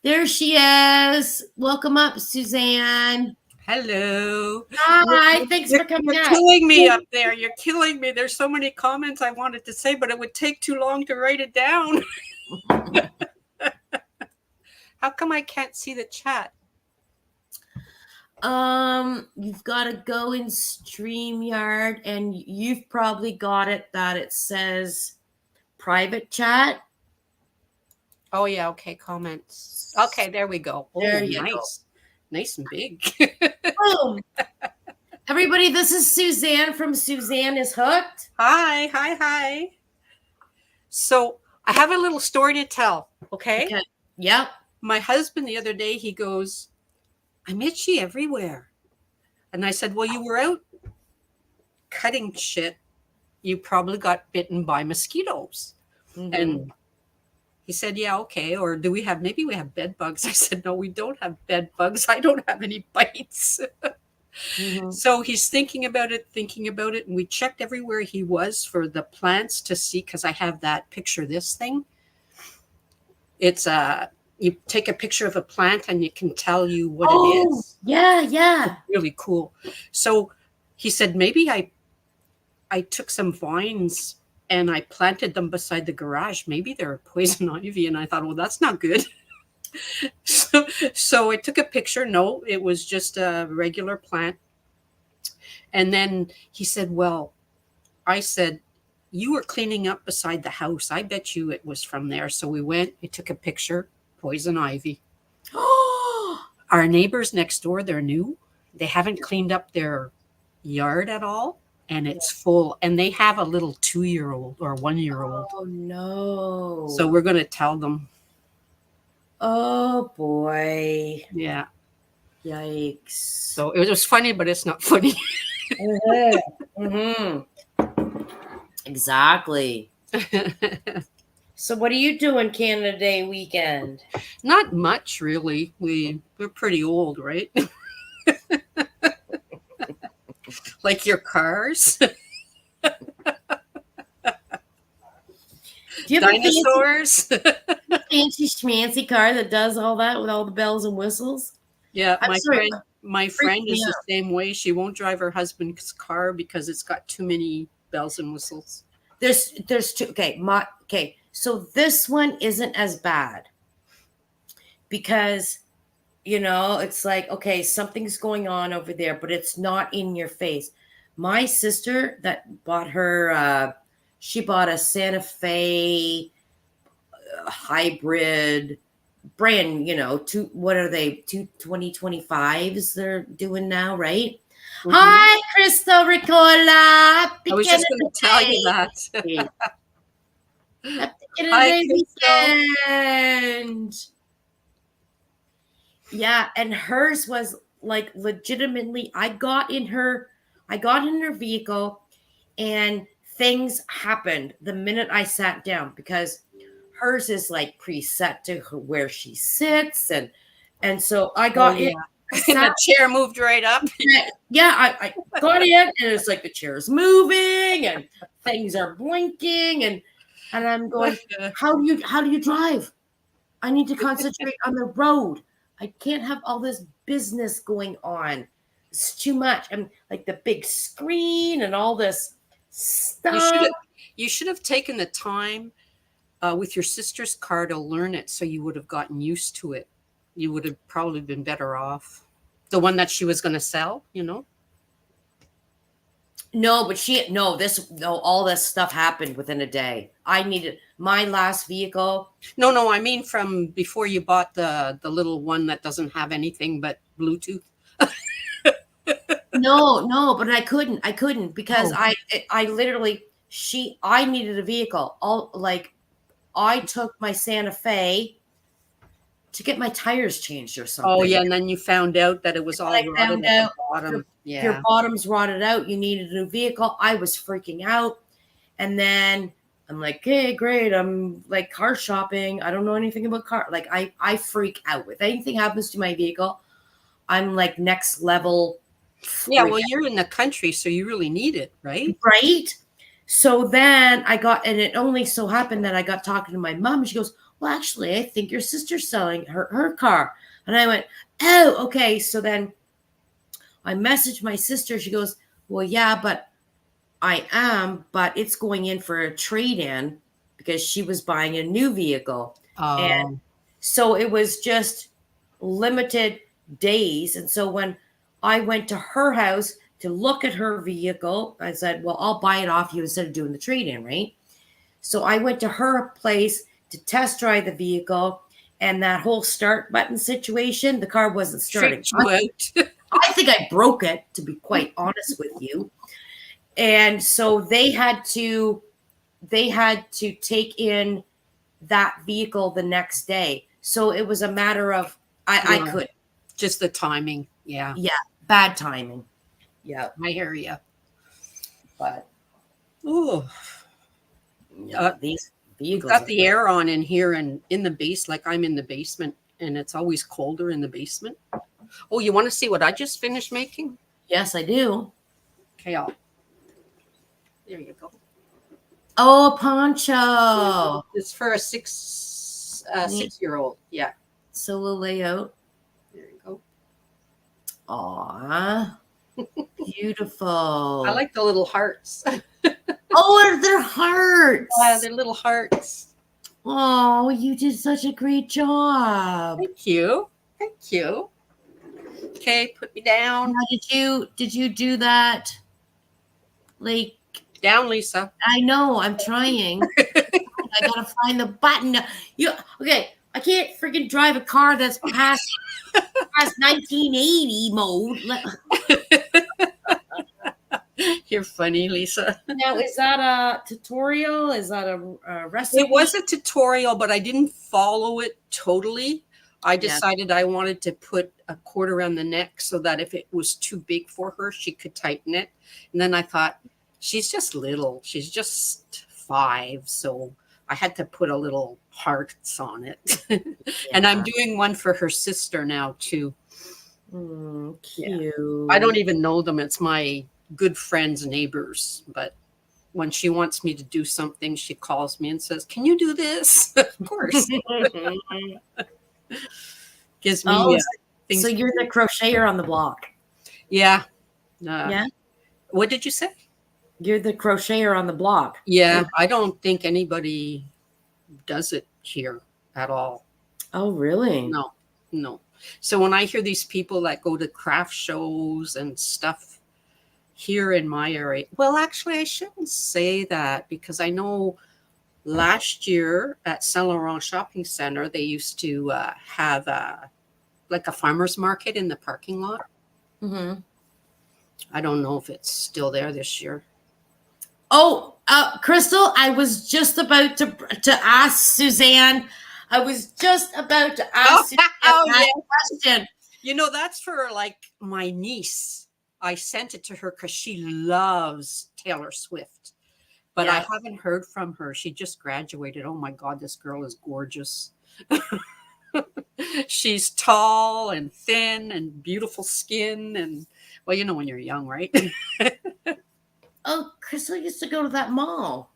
There she is. Welcome up, Suzanne. Hello. Hi, thanks for coming You're up. killing me up there. You're killing me. There's so many comments I wanted to say, but it would take too long to write it down. How come I can't see the chat? You've got to go in StreamYard and you've probably got it that it says private chat. Oh yeah, okay, comments. Okay, there we go. There you nice. Go. Nice and big. Boom. Everybody, this is Suzanne from Suzanne is Hooked. Hi. So I have a little story to tell, okay? Yep. My husband the other day, he goes, I'm itchy everywhere. And I said, well, you were out cutting shit. You probably got bitten by mosquitoes. Mm-hmm. And he said, yeah, okay. Or maybe we have bed bugs. I said, no, we don't have bed bugs. I don't have any bites. Mm-hmm. So he's thinking about it. And we checked everywhere he was for the plants to see, because I have that picture, this thing. It's you take a picture of a plant and it can tell you what it is. Yeah. It's really cool. So he said, maybe I took some vines and I planted them beside the garage. Maybe they're poison ivy. And I thought, well, that's not good. So I took a picture. No, it was just a regular plant. And then he said, well, I said, you were cleaning up beside the house. I bet you it was from there. So we went, we took a picture, poison ivy. Our neighbors next door, they're new. They haven't cleaned up their yard at all. And it's full. And they have a little 2-year-old or 1-year-old. Oh no. So we're going to tell them. Oh boy. Yeah. Yikes. So it was funny, but it's not funny. Mm-hmm. Exactly. So what are you doing Canada Day weekend? Not much, really. We're pretty old, right? Like your cars. Do you have Dinosaurs. a fancy schmancy car that does all that with all the bells and whistles? Yeah, I'm sorry, my friend is me the same way. She won't drive her husband's car because it's got too many bells and whistles. There's two. Okay, so this one isn't as bad because it's like, okay, something's going on over there, but it's not in your face. My sister that bought her she bought a Santa Fe hybrid brand, what are they, 2025s they're doing now, right? Mm-hmm. Hi, Crystal Ricola. I was just going to tell you that. Hi, weekend. Yeah, and hers was like legitimately, I got in her vehicle and things happened the minute I sat down because hers is like preset to where she sits, and so I got in. The chair moved right up. Yeah, I got in, and it's like the chair's moving, and things are blinking, and I'm going, how do you drive? I need to concentrate on the road. I can't have all this business going on. It's too much. I'm like the big screen and all this stuff. You should have taken the time with your sister's car to learn it, so you would have gotten used to it. You would have probably been better off. The one that she was going to sell, No, but all this stuff happened within a day. I needed my last vehicle. No, I mean from before you bought the little one that doesn't have anything but Bluetooth. No, but I couldn't because I literally I needed a vehicle. I took my Santa Fe to get my tires changed or something. Oh yeah, and then you found out that it was all rotted at the bottom. Your bottom's rotted out. You needed a new vehicle. I was freaking out, and then I'm like, "Okay, great. I'm like car shopping. I don't know anything about car. Like I freak out if anything happens to my vehicle. I'm like next level." Yeah, well, you're in the country, so you really need it, right? Right. So then and it only so happened that I got talking to my mom. She goes, well, actually, I think your sister's selling her car. And I went, oh, okay. So then I messaged my sister. She goes, well, yeah, but I am, but it's going in for a trade-in because she was buying a new vehicle. And so it was just limited days. And so when I went to her house to look at her vehicle, I said, well, I'll buy it off you instead of doing the trade-in, right? So I went to her place to test drive the vehicle, and that whole start button situation, the car wasn't starting. I think I broke it, to be quite honest with you. And so they had to take in that vehicle the next day. So it was a matter of I could. Just the timing. Yeah. Yeah. Bad timing. Yeah. I hear you. But these vehicles got the air on in here and in the base, like I'm in the basement, and it's always colder in the basement. Oh, you want to see what I just finished making? Yes, I do. Okay, there you go. Oh, a poncho. It's for a 6-year-old. Yeah. Solo layout. There you go. Aw. Beautiful. I like the little hearts. Oh, they're hearts. They're little hearts. Oh, you did such a great job. Thank you. Thank you. Okay, put me down. Now, did you do that? Like, Down, Lisa. I know I'm trying. I gotta find the button. You okay? I can't freaking drive a car that's past 1980 mode. You're funny, Lisa. Now, is that a tutorial? Is that a It recipe? was a tutorial, but I didn't follow it totally. I Yeah. decided I wanted to put a cord around the neck so that if it was too big for her, she could tighten it. And then I thought, she's just little. She's just 5. So I had to put a little hearts on it. And I'm doing one for her sister now, too. Cute. I don't even know them. It's my good friend's neighbors. But when she wants me to do something, she calls me and says, "Can you do this?" Of course. Gives me so you're the crocheter on the block. Yeah. Yeah. What did you say? You're the crocheter on the block. Yeah, I don't think anybody does it here at all. Oh, really? No. So when I hear these people that go to craft shows and stuff here in my area, well, actually, I shouldn't say that because I know last year at Saint Laurent Shopping Center, they used to have like a farmer's market in the parking lot. Mm-hmm. I don't know if it's still there this year. Oh, Crystal, I was just about to ask Suzanne. I was just about to ask Suzanne that question. You know, that's for like my niece. I sent it to her because she loves Taylor Swift. But I haven't heard from her. She just graduated. Oh my God, this girl is gorgeous. She's tall and thin and beautiful skin. And well, you know, when you're young, right? Oh, Crystal used to go to that mall.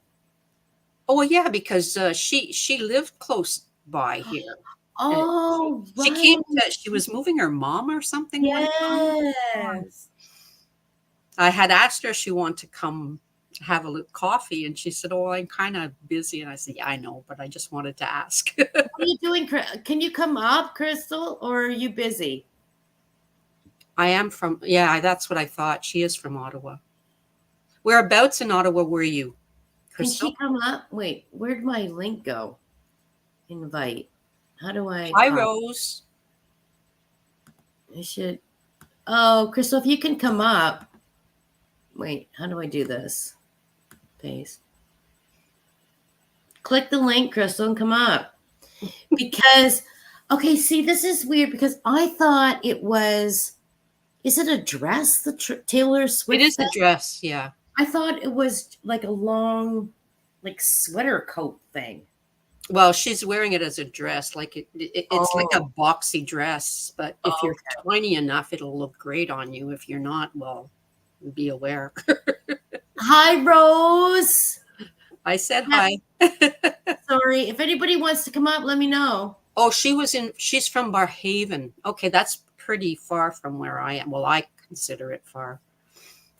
Oh, yeah, because she lived close by here. Oh, she came to, she was moving her mom or something. Yes. I had asked her if she wanted to come have a coffee, and she said, "Oh, I'm kind of busy." And I said, "Yeah, I know, but I just wanted to ask." What are you doing? Can you come up, Crystal, or are you busy? I am from, yeah, that's what I thought. She is from Ottawa. Whereabouts in Ottawa were you, Crystal? Can she come up? Wait, where'd my link go? Invite. How do I? Hi, Rose. I should. Oh, Crystal, if you can come up. Wait, how do I do this? Paste. Click the link, Crystal, and come up. Because, okay, see, this is weird because I thought it was. Is it a dress? The Taylor Swift. It is a dress, yeah. I thought it was like a long, like sweater coat thing. Well, she's wearing it as a dress, like it's like a boxy dress. But if you're tiny enough, it'll look great on you. If you're not, well, be aware. Hi, Rose. I said hi. Sorry, if anybody wants to come up, let me know. Oh, she's from Barhaven. Okay, that's pretty far from where I am. Well, I consider it far.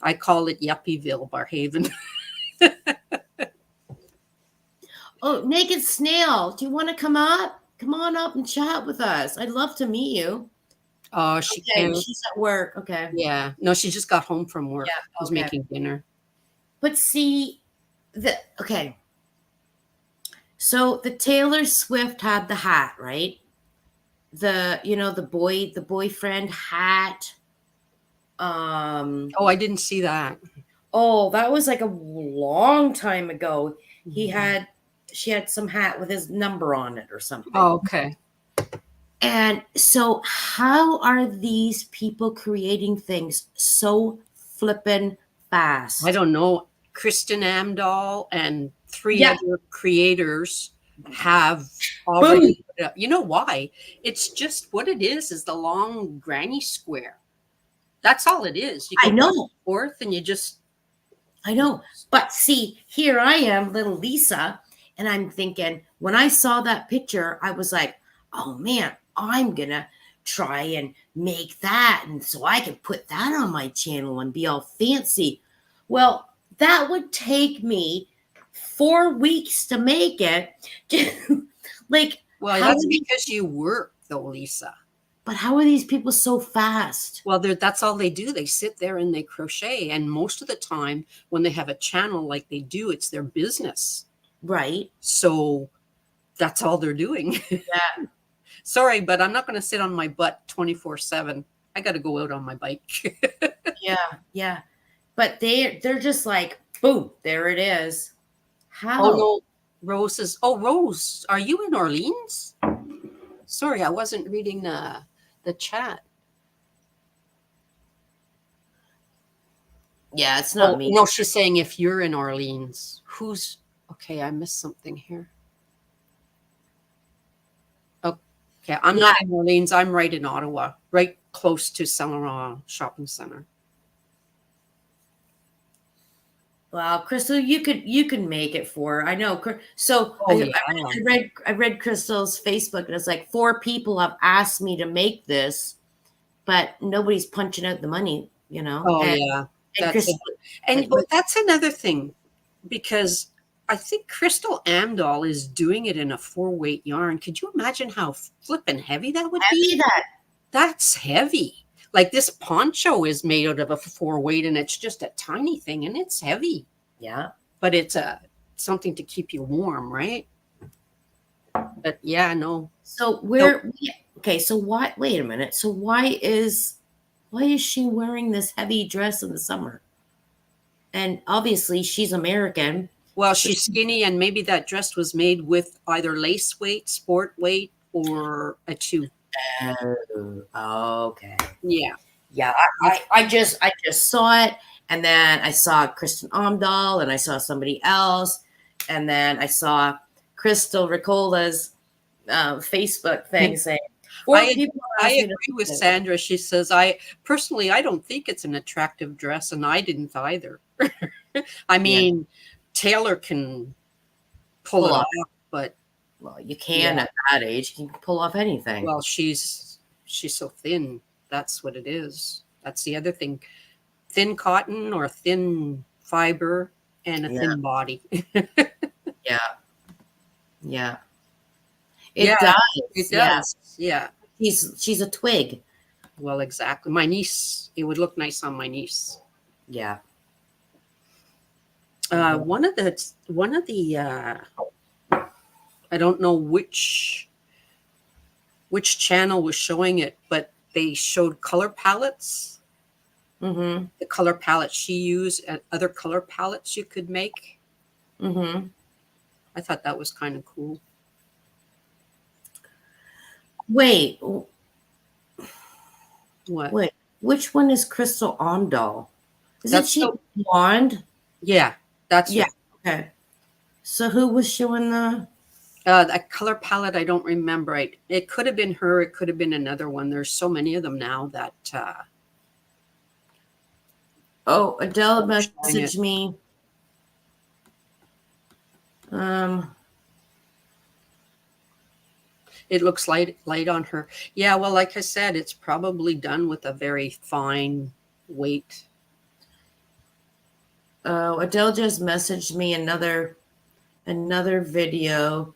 I call it Yuppieville, Barhaven. Oh, Naked Snail, do you want to come up? Come on up and chat with us. I'd love to meet you. Oh, she can. She's at work. Okay. Yeah. No, she just got home from work. Yeah, was making dinner. But see, okay. So the Taylor Swift had the hat, right? The boyfriend hat. Oh, I didn't see that. Oh, that was like a long time ago. She had some hat with his number on it or something. Oh, okay. And so how are these people creating things so flippin' fast? I don't know. Kristen Amdahl and 3 other creators have already put up. You know why? It's just what it is the long granny square. That's all it is. You go back and forth and you just. I know. But see, here I am, little Lisa, and I'm thinking, when I saw that picture, I was like, oh man, I'm going to try and make that. And so I can put that on my channel and be all fancy. Well, that would take me 4 weeks to make it. Well, that's because you work though, Lisa. But how are these people so fast? Well, that's all they do. They sit there and they crochet. And most of the time, when they have a channel like they do, it's their business. Right. So that's all they're doing. Yeah. Sorry, but I'm not going to sit on my butt 24/7. I got to go out on my bike. Yeah. Yeah. But they're just like, boom, there it is. Oh, How? no. Rose is, oh, Rose, are you in Orleans? Sorry, I wasn't reading the chat. Yeah, it's not Oh, me. no, she's saying if you're in Orleans. Who's, okay, I missed something here. Okay, I'm not in Orleans. I'm right in Ottawa, right close to Saint Laurent Shopping Center. Well, Crystal, you can make it for her. I know. So Oh, yeah. I read Crystal's Facebook, and it's like 4 people have asked me to make this, but nobody's punching out the money, you know. Oh, yeah. And That's it. Crystal, And but that's another thing, because I think Crystal Amdahl is doing it in a 4-weight yarn. Could you imagine how flippin' heavy that would heavy be? that. That's heavy. Like this poncho is made out of a 4-weight, and it's just a tiny thing, and it's heavy. Yeah. But it's something to keep you warm, right? But yeah, no. So okay, so why wait a minute. So why is she wearing this heavy dress in the summer? And obviously she's American. Well, she's skinny, and maybe that dress was made with either lace weight, sport weight, or a 2. Oh, okay. Yeah. Yeah, I just saw it, and then I saw Kristen Omdahl, and I saw somebody else, and then I saw Crystal Ricola's Facebook thing saying 4 people I asked me to agree with do it. Sandra. She says, I don't think it's an attractive dress, and I didn't either. I mean, Taylor can pull it off, but well, you can at that age. You can pull off anything. well, she's so thin. That's what it is. That's the other thing. Thin cotton or thin fiber and a thin body. Yeah. Yeah. Yeah, It does. it does. Yeah. She's a twig. Well, exactly. My niece, it would look nice on my niece. Yeah. One of the I don't know which channel was showing it, but they showed color palettes. Mm-hmm. The color palette she used and other color palettes you could make. Mm-hmm. I thought that was kind of cool. Wait. What? Wait. Which one is Crystal Omdahl? That's she blonde? Yeah, that's right. Okay. So who was showing the color palette? I don't remember. It could have been her. It could have been another one. There's so many of them now that. Oh, Adele messaged me. It looks light on her. Yeah, well, like I said, it's probably done with a very fine weight. Oh, Adele just messaged me another video.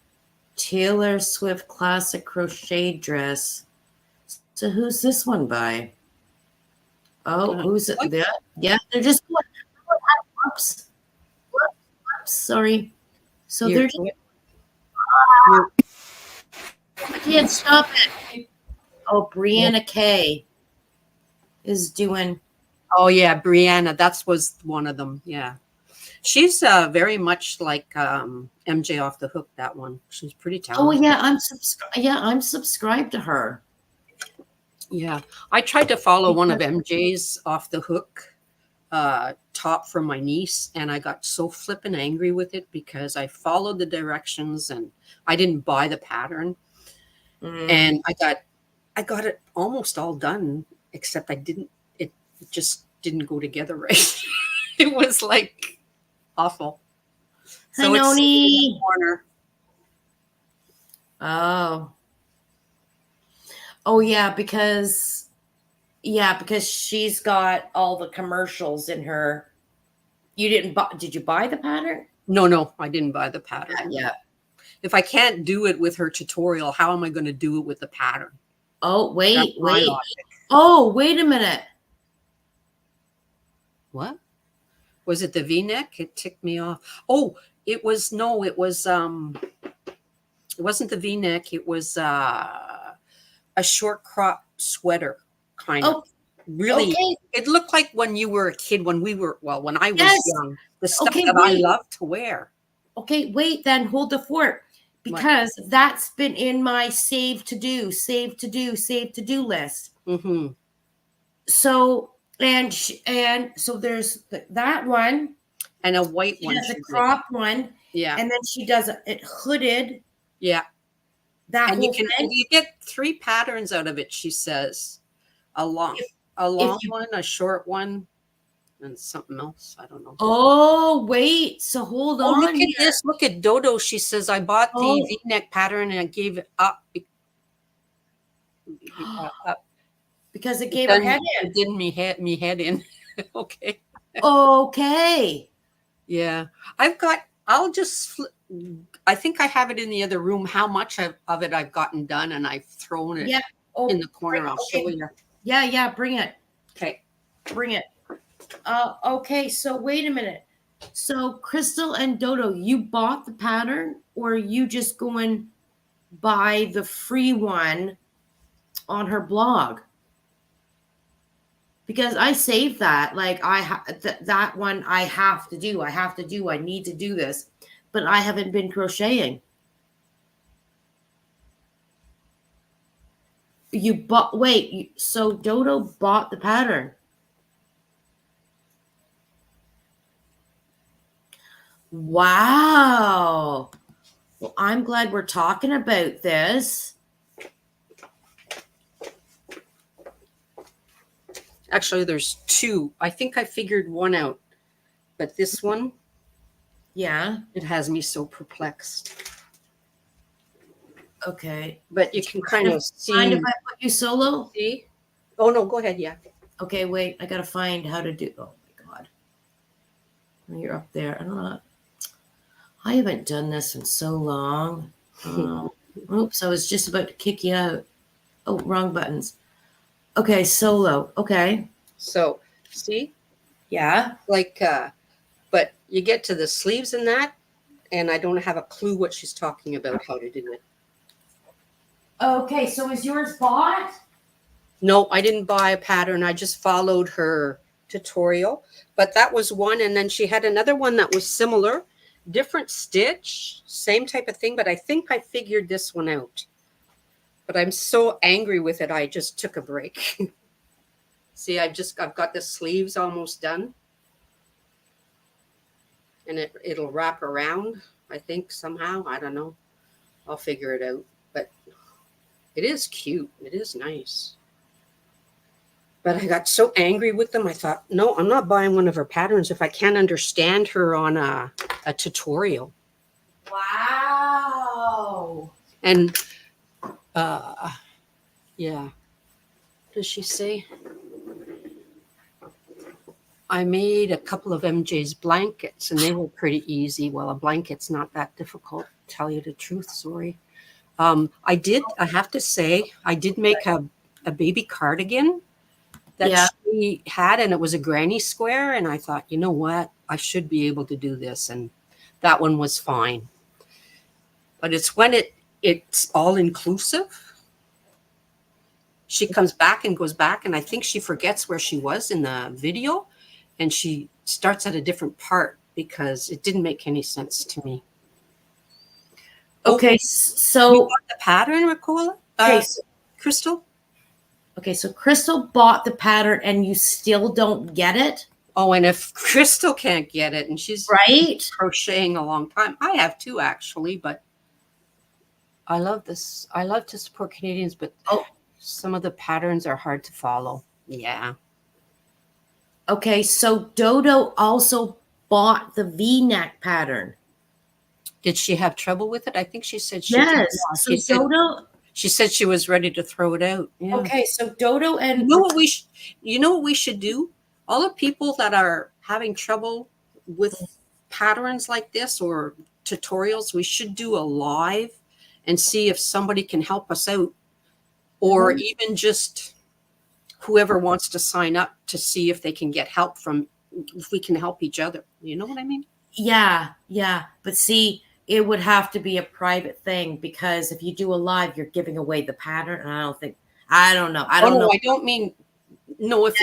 Taylor Swift classic crochet dress. So who's this one by? Oh, who's it? Yeah, they're just oops. Sorry. So they're just I can't stop it. Oh, Brianna Kay is doing. Oh yeah, Brianna. That was one of them. Yeah, she's very much like MJ Off the Hook. That one. She's pretty talented. Oh yeah, I'm subscribed to her. Yeah, I tried to follow one of MJ's Off the Hook top for my niece, and I got so flippin' angry with it because I followed the directions and I didn't buy the pattern. And I got it almost all done, except it just didn't go together right. It was like awful. So Hi, it's in Noni. the corner. Oh yeah, because she's got all the commercials in her. Did you buy the pattern? No, I didn't buy the pattern. Yeah. If I can't do it with her tutorial, how am I going to do it with the pattern? Oh, That's wait, my wait. logic. Oh, wait a minute. What? Was it the V-neck? It ticked me off. Oh, it was no, it wasn't the V-neck. It was a short crop sweater kind of. Oh, Really, okay. it looked like when you were a kid, when I was Yes. young, the stuff Okay, that I wait. loved to wear. Okay, wait, then hold the fort What? because that's been in my save to do list. Mm-hmm. So and so there's that one. And a white She one does a she did. crop one, Yeah. and then she does it hooded. Yeah. That And whole thing. you get 3 patterns out of it, she says. A long If a if long you one, a short one, and something else. I don't know. oh wait, so hold Oh, look on at here. this. Look at Dodo. She says, I bought the Oh, V-neck pattern and I gave it up. Up. because it It gave her done head in. it did me head in. Okay. Okay. Yeah. I'll just I think I have it in the other room how much of it I've gotten done, and I've thrown it Yeah. in Oh, the corner. I'll show okay. you. Yeah, yeah, bring it. Okay. Bring it. Okay, so wait a minute. So Crystal and Dodo, you bought the pattern or are you just going buy the free one on her blog? Because I saved that. Like that one I have to do. I need to do this. But I haven't been crocheting. You bought so Dodo bought the pattern. Wow. Well, I'm glad we're talking about this. Actually, there's 2. I think I figured one out. But this one, Yeah. it has me so perplexed. Okay. But you can kind of Mind if see. I put you solo? See? Oh no, go ahead. Yeah. Okay, wait. I gotta find how to do. Oh my god, you're up there. I don't know. I haven't done this in so long. Oops, I was just about to kick you out. Oh, wrong buttons. Okay, solo. Okay. So, see? Yeah. Like but you get to the sleeves in that, and I don't have a clue what she's talking about how to do it. Okay, so is yours bought? No, I didn't buy a pattern. I just followed her tutorial. But that was one, and then she had another one that was similar, different stitch, same type of thing, but I think I figured this one out. But I'm so angry with it, I just took a break. See, I've got the sleeves almost done. And it'll wrap around, I think, somehow. I don't know. I'll figure it out. But it is cute. It is nice. But I got so angry with them. I thought, no, I'm not buying one of her patterns if I can't understand her on a tutorial. Wow. And yeah. What does she say? I made a couple of MJ's blankets and they were pretty easy. Well, a blanket's not that difficult, to tell you the truth. Sorry. I have to say, I did make a baby cardigan that Yeah. she had, and it was a granny square. And I thought, you know what? I should be able to do this. And that one was fine. But it's when it's all inclusive. She comes back and goes back, and I think she forgets where she was in the video, and she starts at a different part because it didn't make any sense to me. Okay, You so got the pattern, Ricola? Crystal? Okay, so Crystal bought the pattern and you still don't get it, Oh, and if Crystal can't get it, and she's right? crocheting a long time, I have too actually, but I love this. I love to support Canadians, but Oh, some of the patterns are hard to follow. Yeah. okay, so Dodo also bought the V-neck pattern. Did she have trouble with it? I think she said she did. Yes. Yeah. So Dodo. She said she was ready to throw it out. Yeah. Okay, so Dodo and You know what we should do? All the people that are having trouble with patterns like this or tutorials, we should do a live and see if somebody can help us out or Mhm. even just whoever wants to sign up to see if they can get help from, if we can help each other. You know what I mean? Yeah, yeah. But see, it would have to be a private thing because if you do a live, you're giving away the pattern. And I don't know. I Oh don't no, know. I don't mean, no, if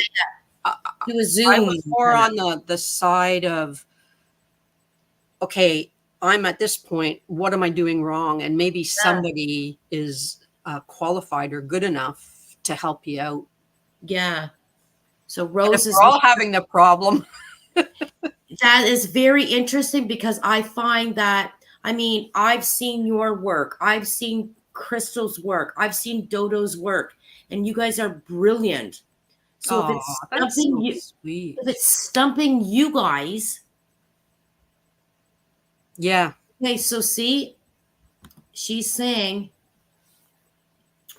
I, Do a I Zoom was more kind of. on the side of, okay, I'm at this point, what am I doing wrong? And maybe Yeah. somebody is qualified or good enough to help you out. Yeah. So And if Rose is we're all having the problem, that is very interesting because I find that, I mean, I've seen your work, I've seen Crystal's work, I've seen Dodo's work, and you guys are brilliant. So oh, that's so if sweet. it's stumping you guys, Yeah, okay, so see, she's saying,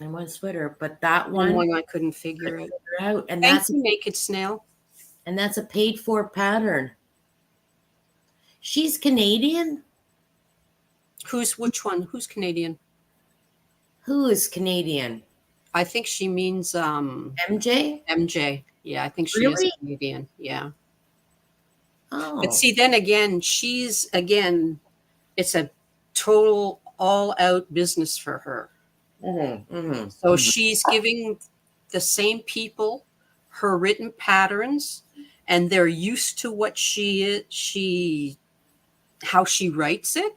I want to sweater, but that and one one I couldn't couldn't figure out. figure out, Thank you, Naked Snail. and that's a paid for pattern. She's Canadian. Who's which one? Who's Canadian? Who is Canadian? I think she means MJ? MJ. Yeah, I think she is Really? Canadian. Yeah. But Oh. see, then again, she's again, it's a total all out business for her. Mm-hmm, mm-hmm, So mm-hmm. she's giving the same people her written patterns, and they're used to what she how she writes it.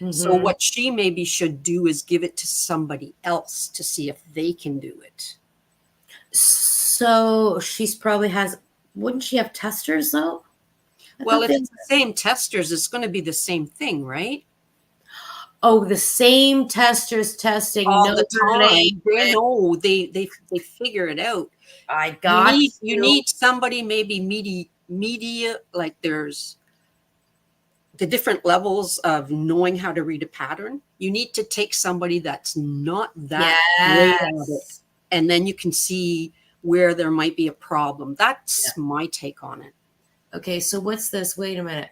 So Mm-hmm. what she maybe should do is give it to somebody else to see if they can do it. So she's probably has. Wouldn't she have testers though? I Well, thought if they. it's the same testers, it's going to be the same thing, right? Oh, the same testers testing. All No the relay. time. They know, they figure it out. I You got need you you. need somebody maybe media, like there's the different levels of knowing how to read a pattern. You need to take somebody that's not that great at it, Yes. and then you can see where there might be a problem. Yeah. That's my take on it. Okay. So what's this? Wait a minute.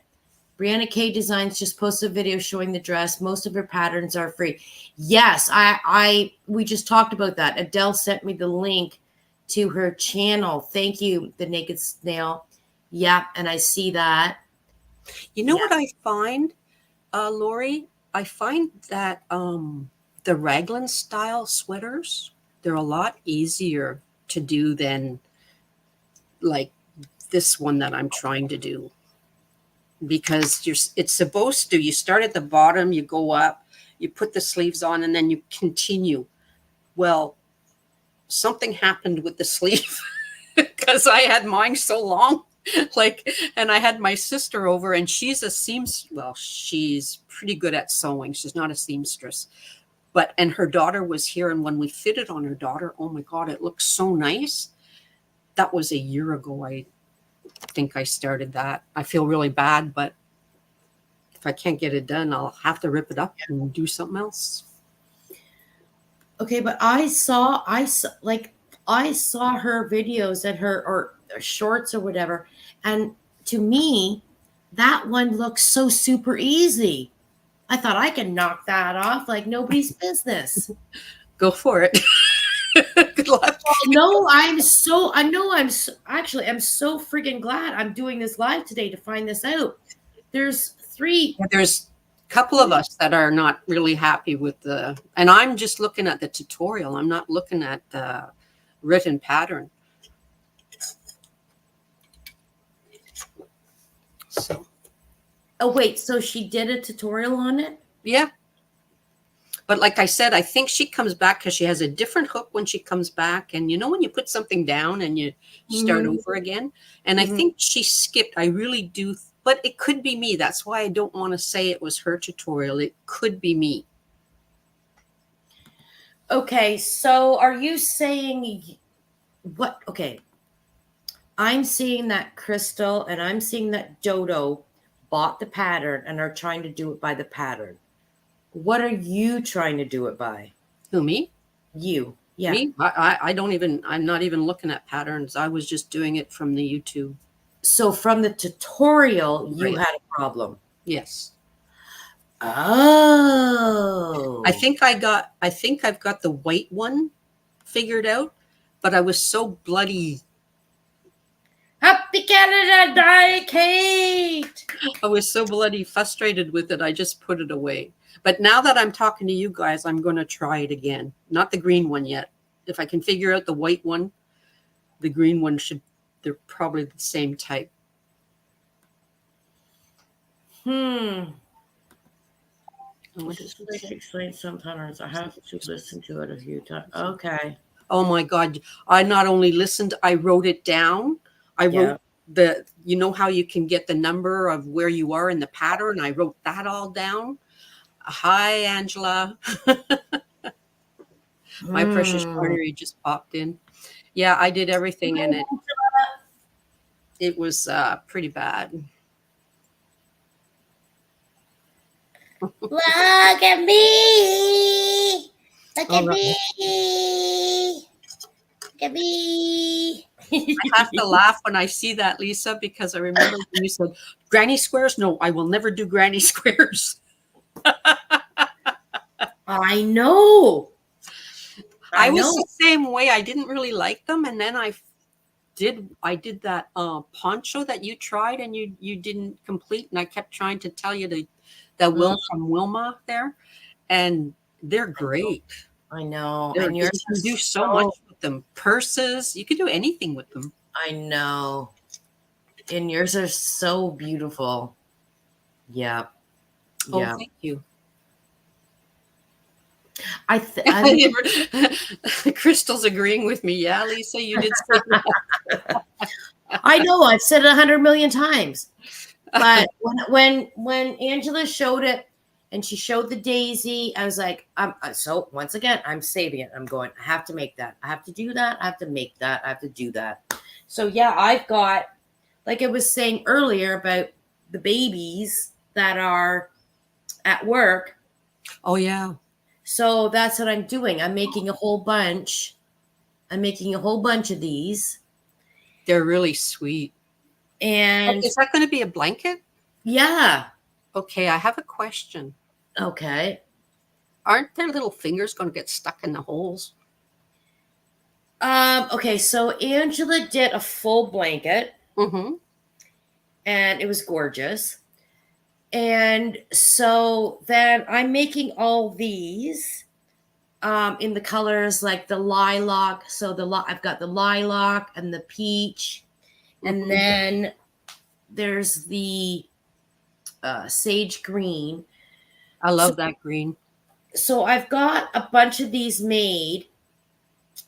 Brianna K Designs just posted a video showing the dress. Most of her patterns are free. Yes, we just talked about that. Adele sent me the link to her channel. Thank you, the Naked Snail. Yeah, and I see that. You know Yeah. what I find, Lori? I find that the raglan style sweaters, they're a lot easier to do than like this one that I'm trying to do, because it's supposed to, you start at the bottom, you go up, you put the sleeves on, and then you continue. Well, something happened with the sleeve because I had mine so long. Like, and I had my sister over, and she's a well, she's pretty good at sewing. She's not a seamstress, but, and her daughter was here, and when we fitted on her daughter, oh my God, it looks so nice. That was a year ago. I think I started that. I feel really bad, but if I can't get it done, I'll have to rip it up and do something else. Okay, but I saw her videos and her or shorts or whatever, and to me, that one looks so super easy. I thought I could knock that off like nobody's business. Go for it. Good luck. Well, no, I know actually, I'm so freaking glad I'm doing this live today to find this out. There's three. There's a couple of us that are not really happy with and I'm just looking at the tutorial. I'm not looking at the written pattern. So, Oh, wait, so she did a tutorial on it? yeah. But like I said, I think she comes back because she has a different hook when she comes back. And you know, when you put something down and you start over again, and I think she skipped, I really do, but it could be me. That's why I don't want to say it was her tutorial. It could be me. Okay, so are you saying what? Okay, I'm seeing that Crystal and I'm seeing that Dodo bought the pattern and are trying to do it by the pattern. What are you trying to do it by? Who, me? You. Yeah. Me? I don't even, I'm not even looking at patterns. I was just doing it from the YouTube. So from the tutorial, you Right. had a problem. Yes. Oh. I think I've got the white one figured out, but I was so bloody. Happy Canada Day, Kate! I was so bloody frustrated with it. I just put it away. But now that I'm talking to you guys, I'm going to try it again. Not the green one yet. If I can figure out the white one, the green one they're probably the same type. Explain sometimes. I have to listen to it a few times. Okay. Oh my God. I not only listened, I wrote it down. I wrote you know how you can get the number of where you are in the pattern? I wrote that all down. Hi, Angela. My precious partner just popped in. Yeah, I did everything in it. It was pretty bad. Look at me. Look at me. Look at me. I have to laugh when I see that, Lisa, because I remember when you said granny squares. No, I will never do granny squares. I know. I was the same way. I didn't really like them, and then I did that poncho that you tried and you didn't complete, and I kept trying to tell you that Will from Wilma there, and they're great. I know. And you can do so much with them. Purses, you can do anything with them. I know. And yours are so beautiful. Yeah. Oh, thank you. Crystal's agreeing with me. Yeah, Lisa, you did say that. I know. I've said it 100 million times. But when Angela showed it and she showed the daisy, I was like, so once again, I'm saving it. I'm going, I have to make that. I have to do that. I have to make that. I have to do that. So yeah, I've got, like I was saying earlier about the babies that are at work. Oh yeah. So that's what I'm doing. I'm making a whole bunch. I'm making a whole bunch of these. They're really sweet. And is that going to be a blanket? Yeah. Okay, I have a question. Okay. Aren't their little fingers going to get stuck in the holes? Okay, so Angela did a full blanket. Mm-hmm. And it was gorgeous. And so then I'm making all these in the colors like the lilac. So I've got the lilac and the peach. And then there's the sage green. I love that green. So I've got a bunch of these made.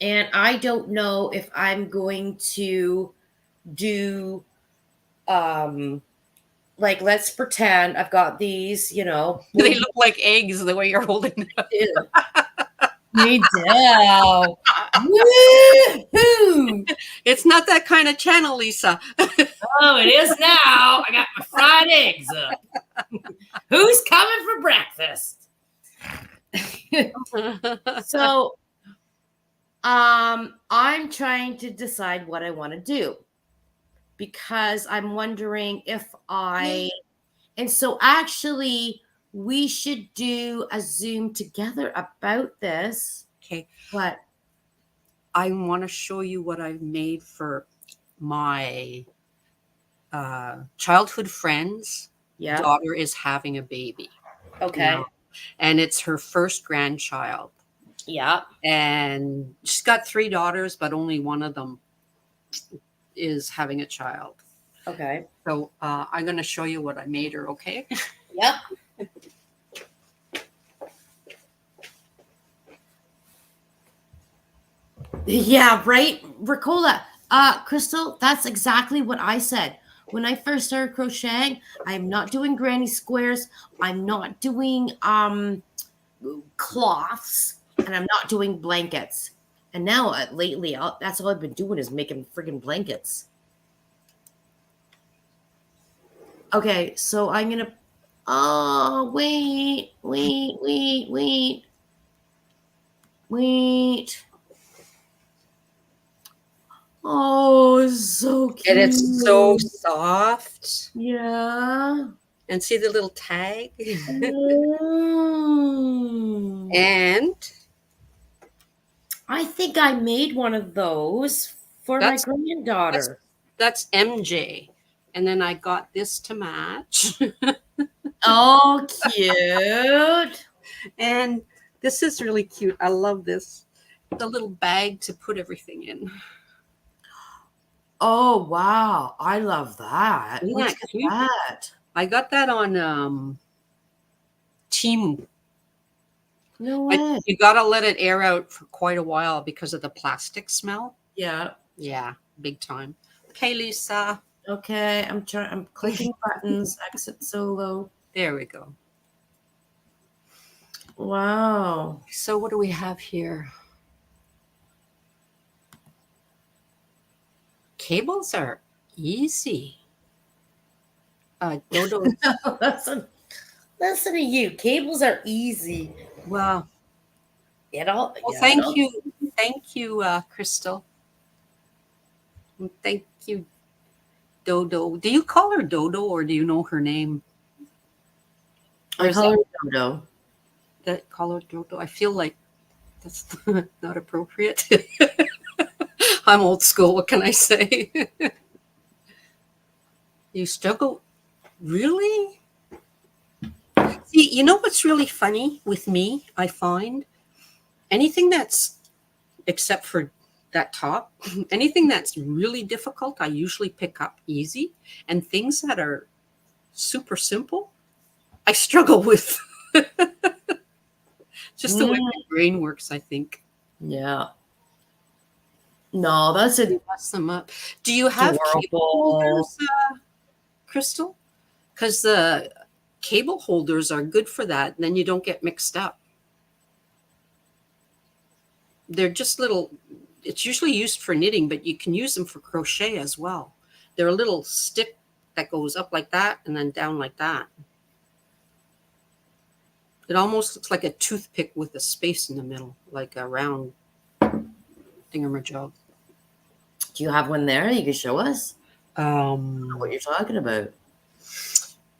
And I don't know if I'm going to do like, let's pretend I've got these, They look like eggs the way you're holding them. They do. Woo-hoo! It's not that kind of channel, Lisa. Oh, it is now. I got my fried eggs up. Who's coming for breakfast? So, I'm trying to decide what I want to do. Because I'm wondering if and so actually we should do a Zoom together about this. Okay. What? I want to show you what I've made for my childhood friend's daughter is having a baby. Okay. Now, and it's her first grandchild. Yeah. And she's got 3 daughters, but only one of them is having a child. Okay. So I'm going to show you what I made her, okay? Yep. Yeah, right, Ricola. Crystal, that's exactly what I said. When I first started crocheting, I'm not doing granny squares. I'm not doing cloths, and I'm not doing blankets. And now, lately, that's all I've been doing is making friggin' blankets. Okay, so I'm going to... Oh, wait. Oh, it's so cute. And it's so soft. Yeah. And see the little tag? And... I think I made one of those for my That's that's granddaughter. that's MJ. And then I got this to match. Oh, cute. And this is really cute. I love this. The little bag to put everything in. Oh, wow. I love that. Isn't Where'd that you get cute? that? I got that on Team. No But way. you gotta let it air out for quite a while because of the plastic smell. Yeah. Yeah, big time. Okay, Lisa. Okay. I'm clicking buttons. Exit solo. There we go. Wow. So what do we have here? Cables are easy. Dodo. listen, listen to you. Cables are easy. Well, well, Yeah, thank you. Thank you, Crystal. And thank you, Dodo. Do you call her Dodo or do you know her name? Or I is call her Dodo. that call her Dodo? I feel like that's not appropriate. I'm old school. What can I say? You struggle? Really? See, you know what's really funny with me? I find anything that's, except for that top, anything that's really difficult, I usually pick up easy. And things that are super simple, I struggle with. Just the way Mm, my brain works, I think. yeah. No, that's You mess them up. Do you have cable adorable. holders, Crystal? Because the cable holders are good for that. And then you don't get mixed up. They're just little, it's usually used for knitting, but you can use them for crochet as well. They're a little stick that goes up like that and then down like that. It almost looks like a toothpick with a space in the middle, like a round thingamajig. Do you have one there you can show us? What Um, you're talking about?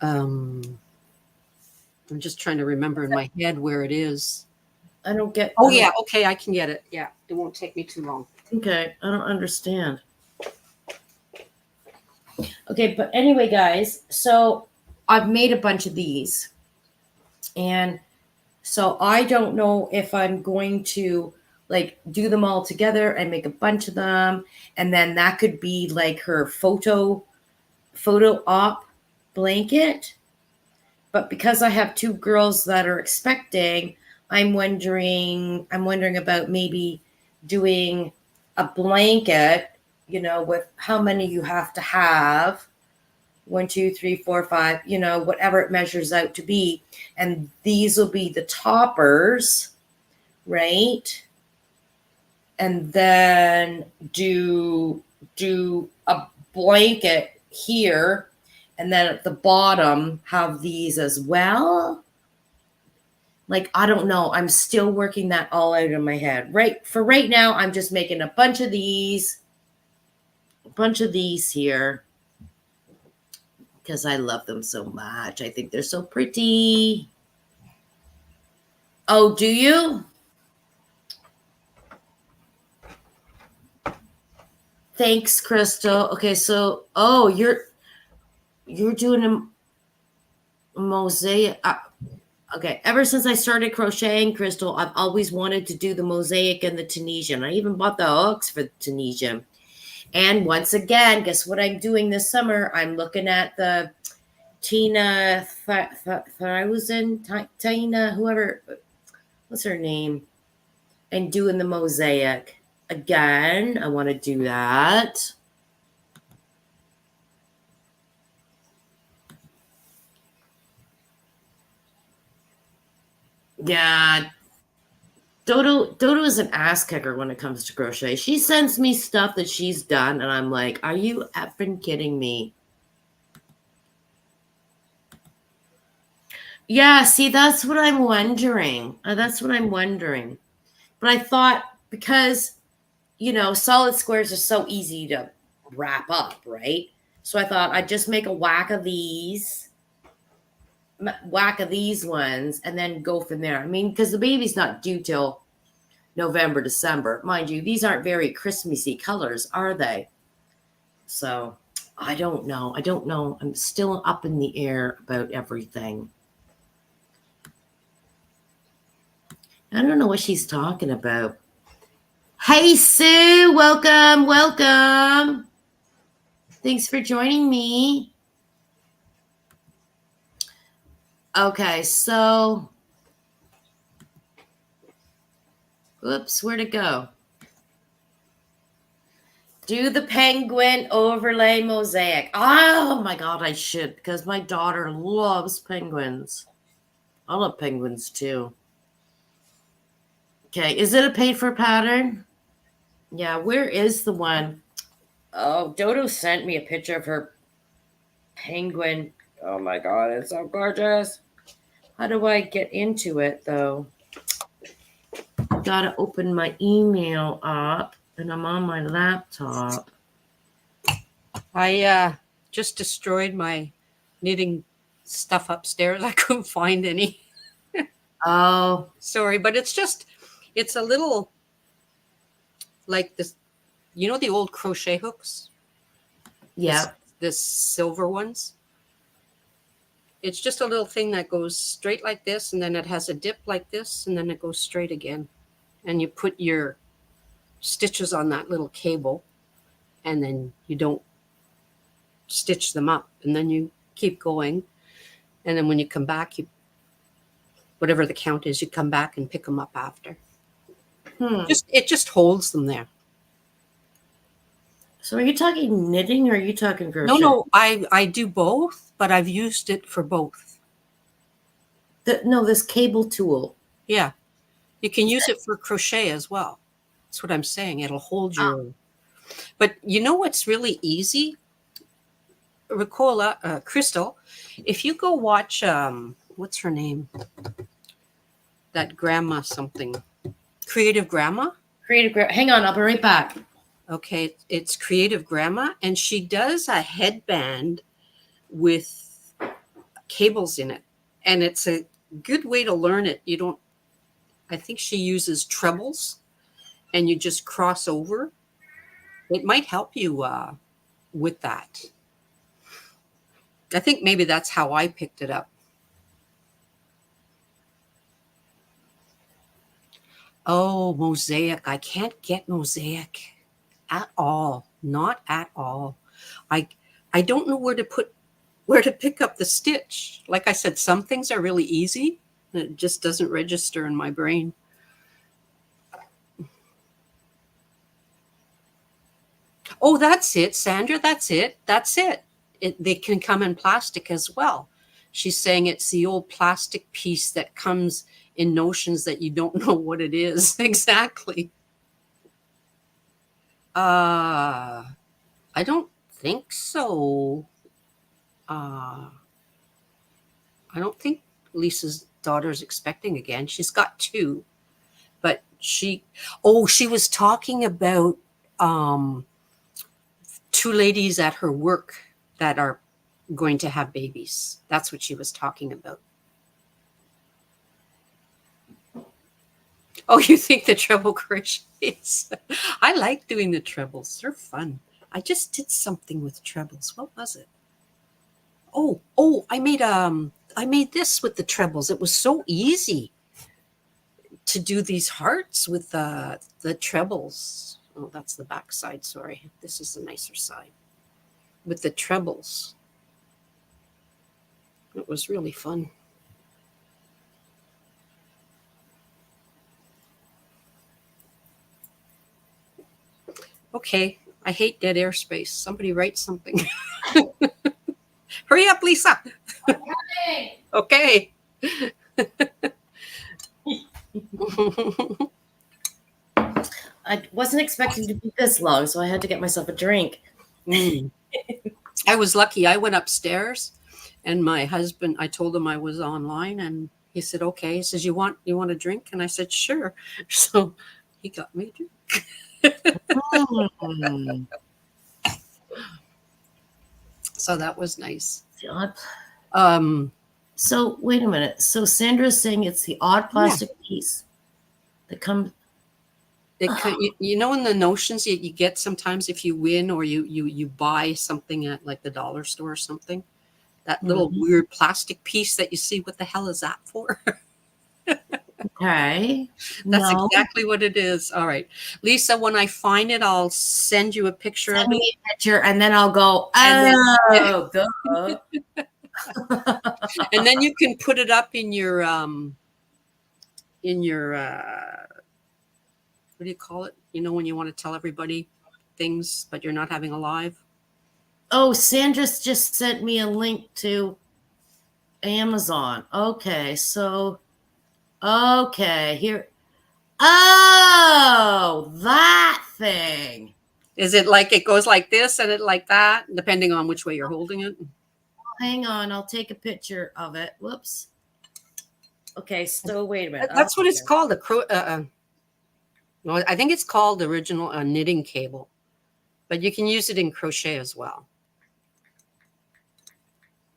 um, I'm just trying to remember in my head where it is. I don't get. Oh I don't. yeah, okay, I can get it. Yeah, it won't take me too long. Okay, I don't understand. Okay, but anyway, guys. So I've made a bunch of these, and so I don't know if I'm going to like do them all together and make a bunch of them, and then that could be like her photo op blanket. But because I have two girls that are expecting, I'm wondering about maybe doing a blanket, with how many you have to have. 1, 2, 3, 4, 5, whatever it measures out to be. And these will be the toppers, right? And then do a blanket here, and then at the bottom have these as well. Like, I don't know, I'm still working that all out in my head. Right now I'm just making a bunch of these here because I love them so much. I think they're so pretty. Oh, do you? Thanks, Crystal. Okay, so you're doing a mosaic. Okay, ever since I started crocheting, Crystal, I've always wanted to do the mosaic and the Tunisian. I even bought the hooks for the Tunisian. And once again, guess what I'm doing this summer? I'm looking at the Tina, whoever, what's her name, and doing the mosaic. Again, I want to do that. Yeah, Dodo is an ass kicker when it comes to crochet. She sends me stuff that she's done, and I'm like, are you effing kidding me? Yeah, see, that's what I'm wondering. That's what I'm wondering. But I thought because, solid squares are so easy to wrap up, right? So I thought I'd just make a whack of these ones, and then go from there. I mean, because the baby's not due till November, December. Mind you, these aren't very Christmassy colors, are they? So I don't know. I don't know. I'm still up in the air about everything. I don't know what she's talking about. Hey, Sue, welcome, welcome. Thanks for joining me. Okay, so, oops, where'd it go? Do the penguin overlay mosaic. Oh my God, I should, because my daughter loves penguins. I love penguins too. Okay, is it a paid for pattern? Yeah, where is the one? Oh, Dodo sent me a picture of her penguin. Oh my God, it's so gorgeous. How do I get into it though? Gotta open my email up and I'm on my laptop. I just destroyed my knitting stuff upstairs. I couldn't find any. Oh, Sorry, but it's a little like this. You know the old crochet hooks? yeah. This silver ones? It's just a little thing that goes straight like this, and then it has a dip like this, and then it goes straight again. And you put your stitches on that little cable, and then you don't stitch them up, and then you keep going. And then when you come back, you whatever the count is, you come back and pick them up after. It just holds them there. So are you talking knitting or are you talking crochet? No, I do both, but I've used it for both. No, this cable tool. Yeah. You can use it for crochet as well. That's what I'm saying. It'll hold your... But you know what's really easy? Ricola, Crystal, if you go watch, what's her name? That grandma something. Creative Grandma? Hang on, I'll be right back. Okay, it's Creative Grandma, and she does a headband with cables in it. And it's a good way to learn it. I think she uses trebles, and you just cross over. It might help you with that. I think maybe that's how I picked it up. Oh, mosaic. I can't get mosaic at all. Not at all. I don't know where to pick up the stitch. Like I said, some things are really easy. It just doesn't register in my brain. Oh, that's it, Sandra. That's it. They can come in plastic as well. She's saying it's the old plastic piece that comes in notions that you don't know what it is. Exactly. I don't think so. I don't think Lisa's daughter's expecting again. She's got two, but she was talking about two ladies at her work that are going to have babies. That's what she was talking about. Oh, you think the treble crochets? I like doing the trebles. They're fun. I just did something with trebles. What was it? Oh, I made this with the trebles. It was so easy to do these hearts with the trebles. Oh, that's the back side. Sorry. This is the nicer side. With the trebles. It was really fun. Okay. I hate dead airspace. Somebody write something. Hurry up, Lisa. Okay. I wasn't expecting to be this long, so I had to get myself a drink. I was lucky. I went upstairs and my husband, I told him I was online and he said, okay. He says, you want a drink? And I said, sure. So he got me a drink. So that was nice. So wait a minute. So Sandra's saying it's the odd plastic piece that comes. You know, in the notions you get sometimes if you win or you buy something at like the dollar store or something, that little Mhm. weird plastic piece that you see, what the hell is that for? Okay. That's No. exactly what it is. All right, Lisa, when I find it, I'll send you a picture Send of it. me a picture and then I'll go, And then oh, duh. and then you can put it up in your what do you call it? You know, when you want to tell everybody things, but you're not having a live. Oh, Sandra's just sent me a link to Amazon. Okay, so okay, here. Oh, that thing. Is it like it goes like this and it like that, depending on which way you're holding it? Hang on, I'll take a picture of it. Whoops. Okay, so wait a minute. That's what it's Okay. called. No, I think it's called original knitting cable, but you can use it in crochet as well.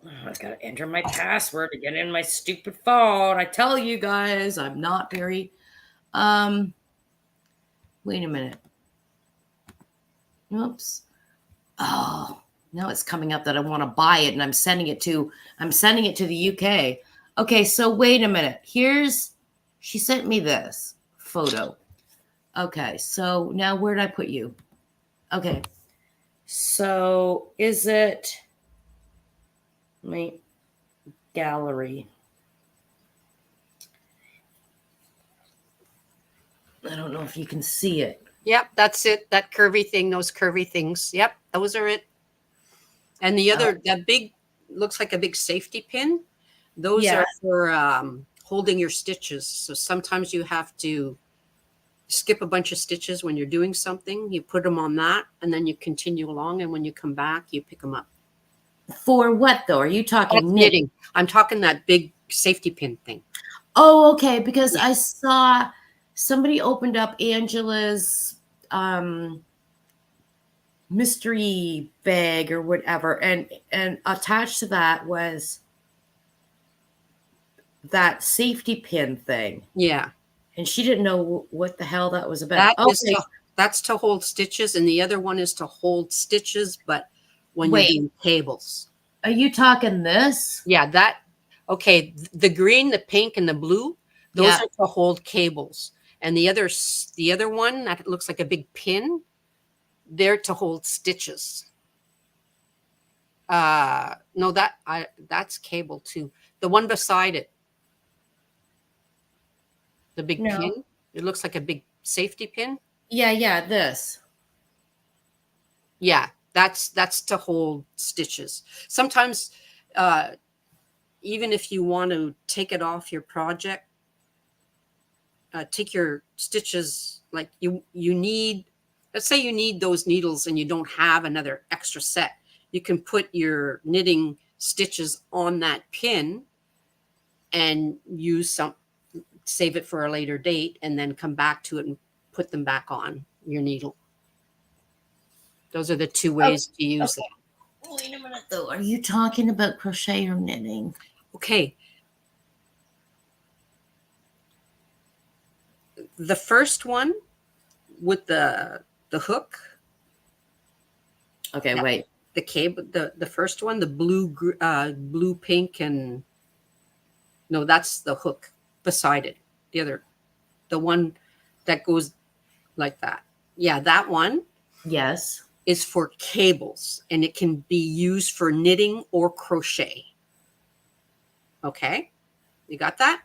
Oh, I gotta enter my password to get in my stupid phone. I tell you guys, I'm not very wait a minute. Oops. Oh, now it's coming up that I want to buy it and I'm sending it to the UK. Okay, so wait a minute. She sent me this photo. Okay, so now where did I put you? Okay. So is it my gallery? I don't know if you can see it. Yep, that's it. That curvy thing, those curvy things. Yep, those are it. And the other, that big, looks like a big safety pin. Those Yeah. are for holding your stitches. So sometimes you have to skip a bunch of stitches when you're doing something. You put them on that, and then you continue along. And when you come back, you pick them up. For what though? Are you talking That's knitting? knitting. I'm talking that big safety pin thing. Oh, okay, because Yeah. I saw somebody opened up Angela's mystery bag or whatever, and attached to that was that safety pin thing, Yeah. and she didn't know what the hell that was about. That is Okay, that's to hold stitches, and the other one is to hold stitches, but when you're wait, doing cables. are you talking this? Yeah, that okay. The green, the pink, and the blue, those Yeah. are to hold cables. And the other one that looks like a big pin, they're to hold stitches. No, that's cable too. The one beside it, the big No. pin, it looks like a big safety pin. Yeah, this. Yeah, that's to hold stitches. Sometimes uh even if you want to take it off your project, take your stitches, like you need, let's say you need those needles and you don't have another extra set, you can put your knitting stitches on that pin and use some, save it for a later date, and then come back to it and put them back on your needle. Those are the two Oh, ways to use okay. them. Wait a minute though. Are you talking about crochet or knitting? Okay, the first one with the hook. Okay, Yeah, wait. the cable, the first one, the blue, pink, and no, that's the hook beside it. The other, the one that goes like that. Yeah, that one Yes. is for cables, and it can be used for knitting or crochet. Okay, you got that?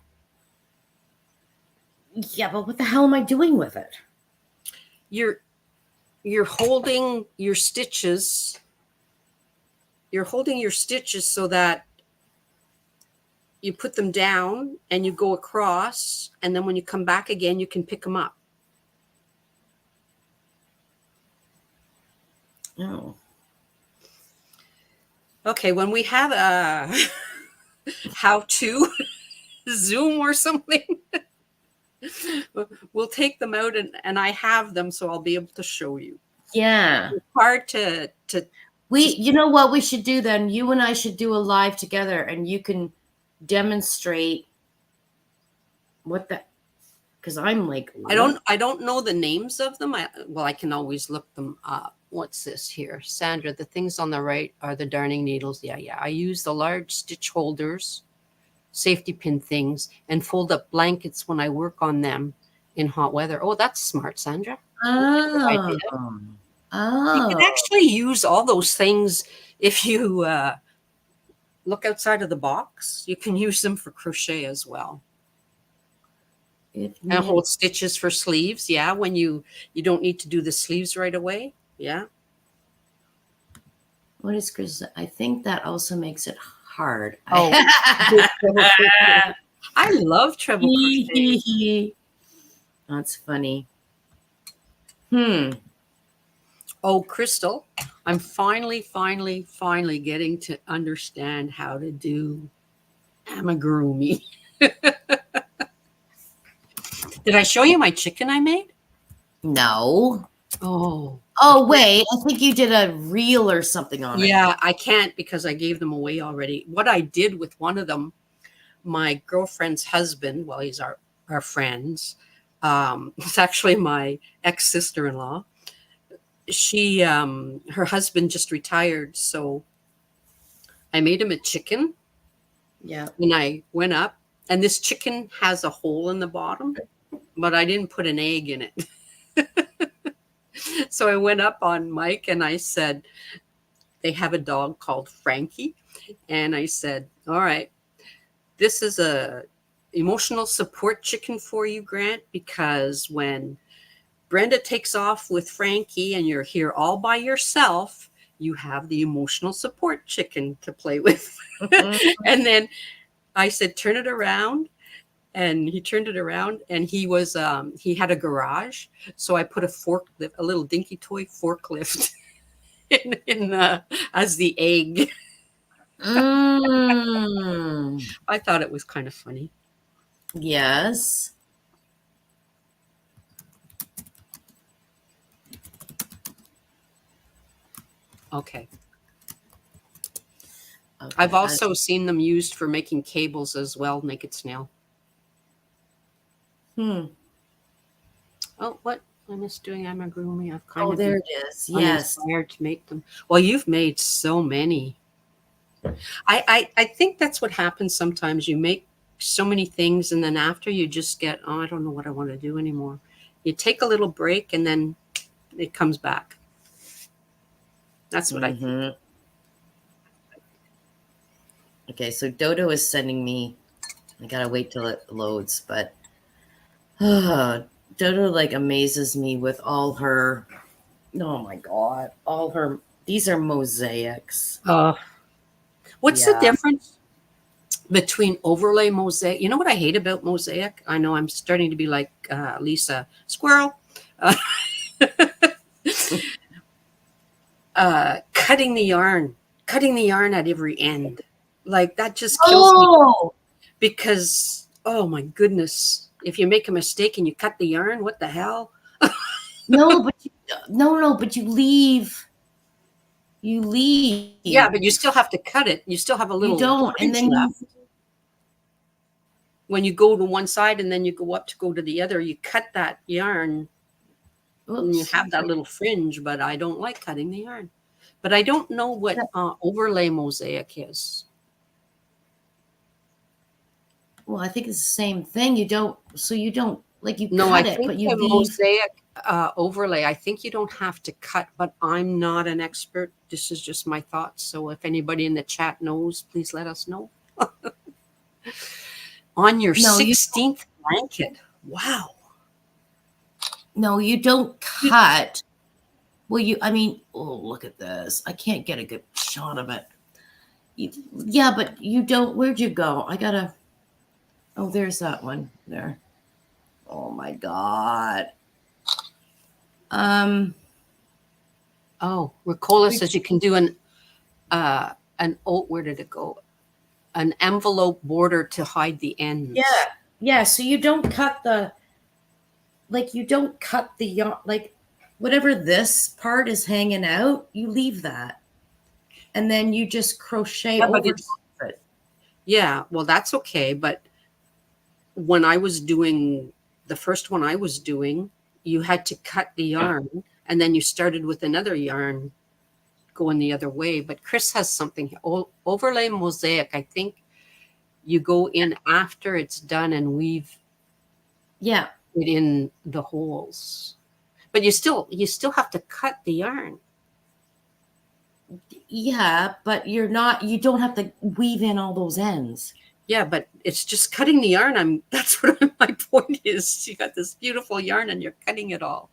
Yeah, but what the hell am I doing with it? You're you're holding your stitches. You're holding your stitches so that you put them down and you go across, and then when you come back again, you can pick them up. Oh. Okay, when we have a how to Zoom or something, we'll take them out, and I have them, so I'll be able to show you. Yeah. It's hard to You know what we should do then? You and I should do a live together and you can demonstrate what the Because I'm like, I don't know the names of them. I can always look them up. What's this here? Sandra, the things on the right are the darning needles. Yeah, yeah. I use the large stitch holders, safety pin things, and fold up blankets when I work on them in hot weather. Oh, that's smart, Sandra. That's a good oh, idea. You can oh, actually use all those things if you look outside of the box. You can use them for crochet as well. if And needed. hold stitches for sleeves. Yeah, when you don't need to do the sleeves right away. Yeah. What is Chris? I think that also makes it hard. Oh, treble crochet. I love treble crochet. That's funny. Hmm. Oh, Crystal, I'm finally getting to understand how to do amigurumi. Did I show you my chicken I made? No. Oh, Oh, wait. I think you did a reel or something on it. yeah, I can't because I gave them away already. What I did with one of them, my girlfriend's husband, well, he's our friends. It's actually my ex sister-in-law. She her husband just retired, so I made him a chicken. Yeah. And I went up, and this chicken has a hole in the bottom, but I didn't put an egg in it. So I went up on Mike and I said, they have a dog called Frankie. And I said, all right, this is a emotional support chicken for you, Grant, because when Brenda takes off with Frankie and you're here all by yourself, you have the emotional support chicken to play with. And then I said, turn it around. And he turned it around and he had a garage. So I put a little dinky toy forklift in as the egg. Mm. I thought it was kind of funny. Yes. Okay. Okay. I've also seen them used for making cables as well, naked snail. Oh, what? I miss doing amigurumi. I've kind Oh, of there been it is. Yes. uninspired to make them. Well, you've made so many. I think that's what happens sometimes. You make so many things, and then after you just get, oh, I don't know what I want to do anymore. You take a little break, and then it comes back. That's what I think. Okay, so Dodo is sending me. I gotta wait till it loads, but Dodo like amazes me with all her. Oh my god, all her. These are mosaics. What's the Yeah. difference between overlay mosaic? You know what I hate about mosaic? I know I'm starting to be like Lisa Squirrel. Cutting the yarn at every end. Like that just kills me because, oh my goodness, if you make a mistake and you cut the yarn, what the hell? No, but you leave. You leave. Yeah, but you still have to cut it. You still have a You little don't, and fringe then left. When you go to one side and then you go up to go to the other, you cut that yarn and you have that little fringe, but I don't like cutting the yarn. But I don't know what overlay mosaic is. Well, I think it's the same thing. You don't, so you don't like you No, I cut it, think but you the leave. mosaic overlay, I think you don't have to cut, but I'm not an expert. This is just my thoughts. So if anybody in the chat knows, please let us know. On your 16th blanket. Wow. No, you don't cut. Well, I mean, oh, look at this. I can't get a good shot of it. Yeah, but you don't. Where'd you go? I gotta. Oh, there's that one there. Oh my god. Oh, Ricola says you can do where did it go? An envelope border to hide the ends. Yeah. So you don't cut the yarn, like whatever this part is hanging out, you leave that, and then you just crochet over top it. Yeah, well, that's okay. But when I was doing the first one I was doing, you had to cut the yarn and then you started with another yarn going the other way. But Chris has something overlay mosaic. I think you go in after it's done and weave Yeah. it in the holes. But you still have to cut the yarn. Yeah, but you don't have to weave in all those ends. Yeah, but it's just cutting the yarn. That's what my point is. You got this beautiful yarn and you're cutting it all.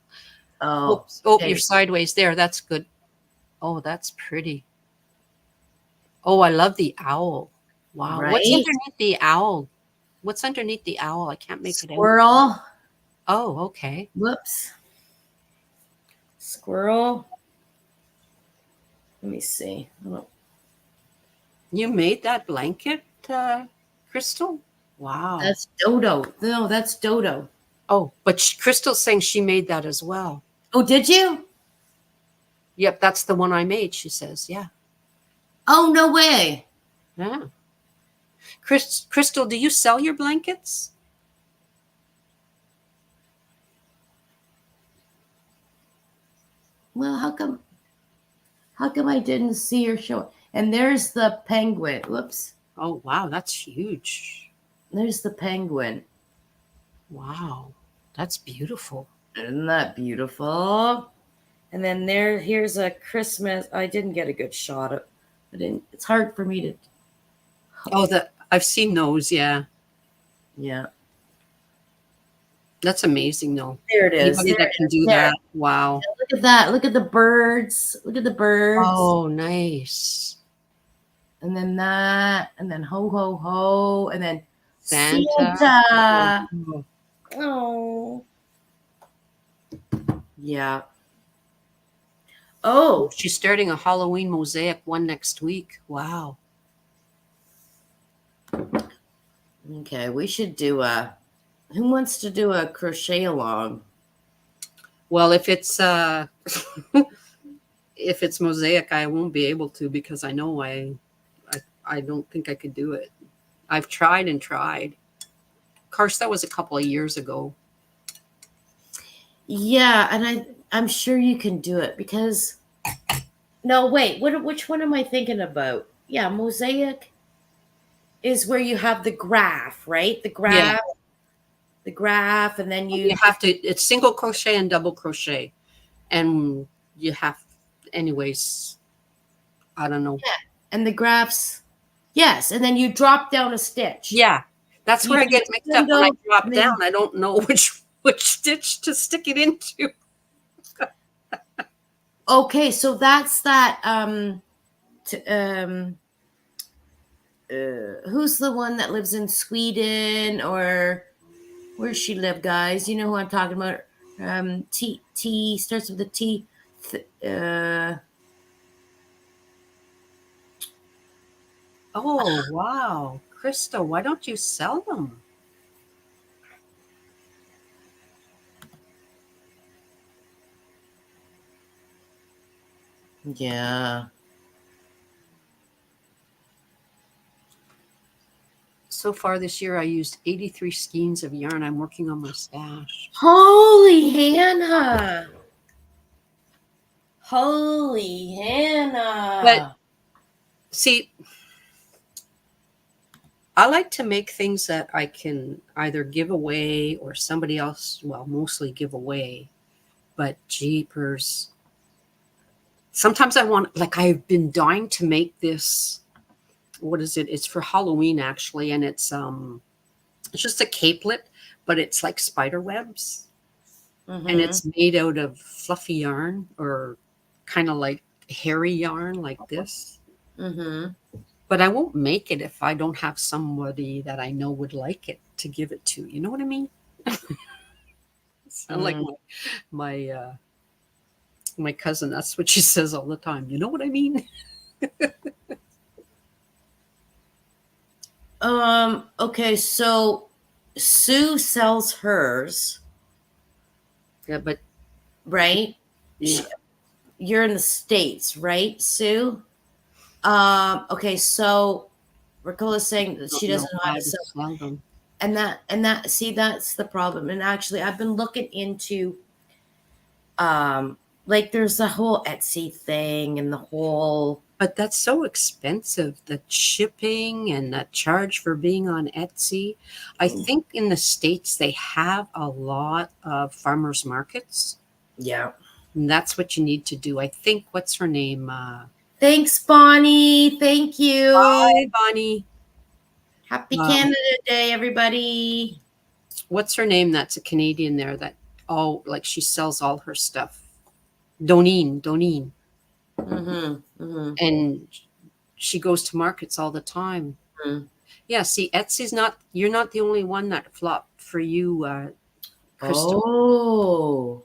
Oh, Oops. Oh, okay. you're sideways there. That's good. Oh, that's pretty. Oh, I love the owl. Wow. What's Right? underneath the owl? What's underneath the owl? I can't make it out. Squirrel. Oh, okay. Whoops. Squirrel. Let me see. Oh, You made that blanket, Crystal? Wow. that's Dodo. No, that's Dodo. Oh, but Crystal's saying she made that as well. Oh, did you? Yep, that's the one I made, she says. Yeah. Oh, no way. Yeah. Crystal, do you sell your blankets? Well, how come I didn't see her show? And there's the penguin. Whoops. Oh, wow, that's huge. There's the penguin. Wow, that's beautiful. Isn't that beautiful? And then here's a Christmas. I didn't get a good shot of it. It's hard for me to. Oh, I've seen those, yeah. Yeah. That's amazing, though. There it is. Anybody that can do that. Wow. Look at that. Look at the birds. Look at the birds. Oh, nice. And then that. And then ho, ho, ho. And then Santa. Santa. Oh. Oh. Yeah. Oh. She's starting a Halloween mosaic one next week. Wow. Okay, we should do who wants to do a crochet along? Well, if it's if it's mosaic, I won't be able to because I know I don't think I could do it. I've tried and tried. Of course, that was a couple of years ago. Yeah, and I'm sure you can do it because no, wait, which one am I thinking about? Yeah, mosaic is where you have the graph, right? The graph. Yeah. The graph, and then You have to, it's single crochet and double crochet. And you have, anyways, I don't know. Yeah. And the graphs, yes. And then you drop down a stitch. Yeah. That's where I get mixed up when I drop down. I don't know which stitch to stick it into. Okay, so that's that. Who's the one that lives in Sweden, or where's she live, guys? You know who I'm talking about? T starts with a T. Oh, wow. Crystal, why don't you sell them? Yeah. So far this year, I used 83 skeins of yarn. I'm working on my stash. Holy Hannah. Holy Hannah. But see, I like to make things that I can either give away or somebody else, well, mostly give away. But jeepers. Sometimes I want, like, I've been dying to make this. What is it? It's for Halloween, actually. And it's just a capelet, but it's like spider webs. Mm-hmm. And it's made out of fluffy yarn or kind of like hairy yarn like this. Mm-hmm. But I won't make it if I don't have somebody that I know would like it to give it to. You know what I mean? Sound like my cousin. That's what she says all the time. You know what I mean? Okay, so Sue sells hers. Yeah, but right? yeah. You're in the States, right, Sue? Okay, so Ricola's saying that she doesn't know how to sell them. and that see, that's the problem. And actually I've been looking into like there's the whole Etsy thing and the whole But that's so expensive, the shipping and the charge for being on Etsy. I think in the States they have a lot of farmers markets. yeah. And that's what you need to do. I think, what's her name? Thanks, Bonnie. Thank Hi, you. Bonnie. Happy Um, Canada Day, everybody. what's her name? That's a Canadian there that, oh, like she sells all her stuff. Doneen. Mm-hmm. Mm-hmm. And she goes to markets all the time. Mm. Yeah, see, Etsy's not, you're not the only one that flopped for you, Crystal. Oh,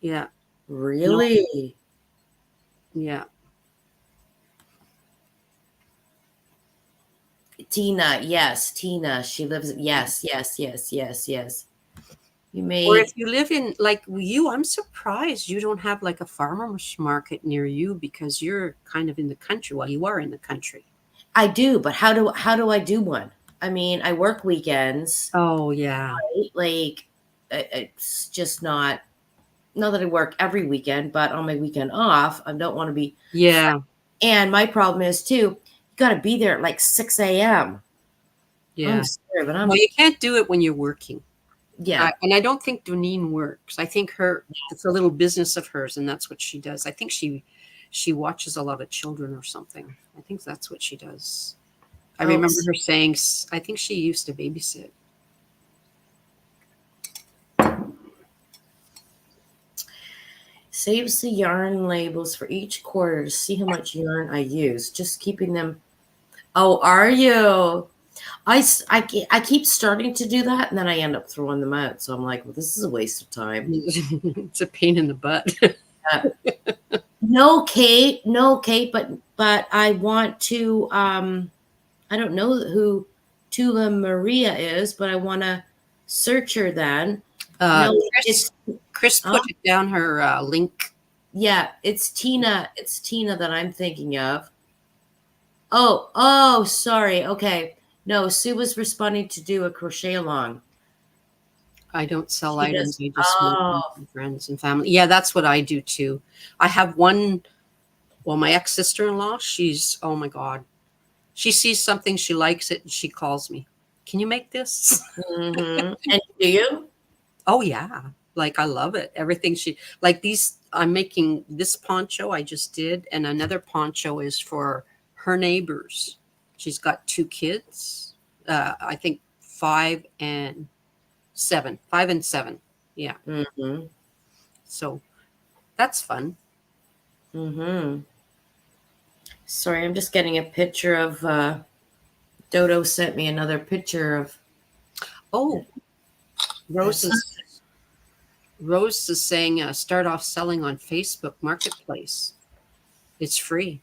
Yeah. No, really? yeah. Tina, yes, Tina. She lives. Yes, yes, yes, yes, yes. You Or if made. you live in like you, I'm surprised you don't have like a farmer's market near you because you're kind of in the country. Well, you are in the country. I do, but how do I do one? I mean, I work weekends, Oh, yeah. right? Like, it's just not that I work every weekend, but on my weekend off, I don't want to be. Yeah. And my problem is too, you got to be there at like 6 a.m. I'm Yeah. sorry, but Well, I'm you can't do it when you're working. yeah. And I don't think Doneen works. I think it's a little business of hers, and that's what she does. I think she watches a lot of children or something. I think that's what she does. I Oh, remember her saying, I think she used to babysit. saves the yarn labels for each quarter to see how much yarn I use. Just keeping them. Oh, are you? I keep starting to do that, and then I end up throwing them out. So I'm like, well, this is a waste of time. It's a pain in the butt. Uh, no, Kate, no, Kate, but I want to. I don't know who Tula Maria is, but I want to search her. Then no, Chris, it's Chris put it down her link. yeah, it's Tina. It's Tina that I'm thinking of. Oh, sorry. Okay. No, Sue was responding to do a crochet along. I don't sell She items. does. I just make them Oh, for friends and family. Yeah, that's what I do too. I have one. Well, my ex sister in law, she's, oh my God. She sees something, she likes it, and she calls me. Can you make this? And do you? Oh, yeah. Like, I love it. Everything like these, I'm making this poncho I just did, and another poncho is for her neighbors. She's got two kids, I think 5 and 7. 5 and 7. Yeah. Mm-hmm. So that's fun. Mm-hmm. Sorry, I'm just getting a picture of Dodo sent me another picture of Oh, Rose this. is Rose is saying start off selling on Facebook Marketplace. It's free,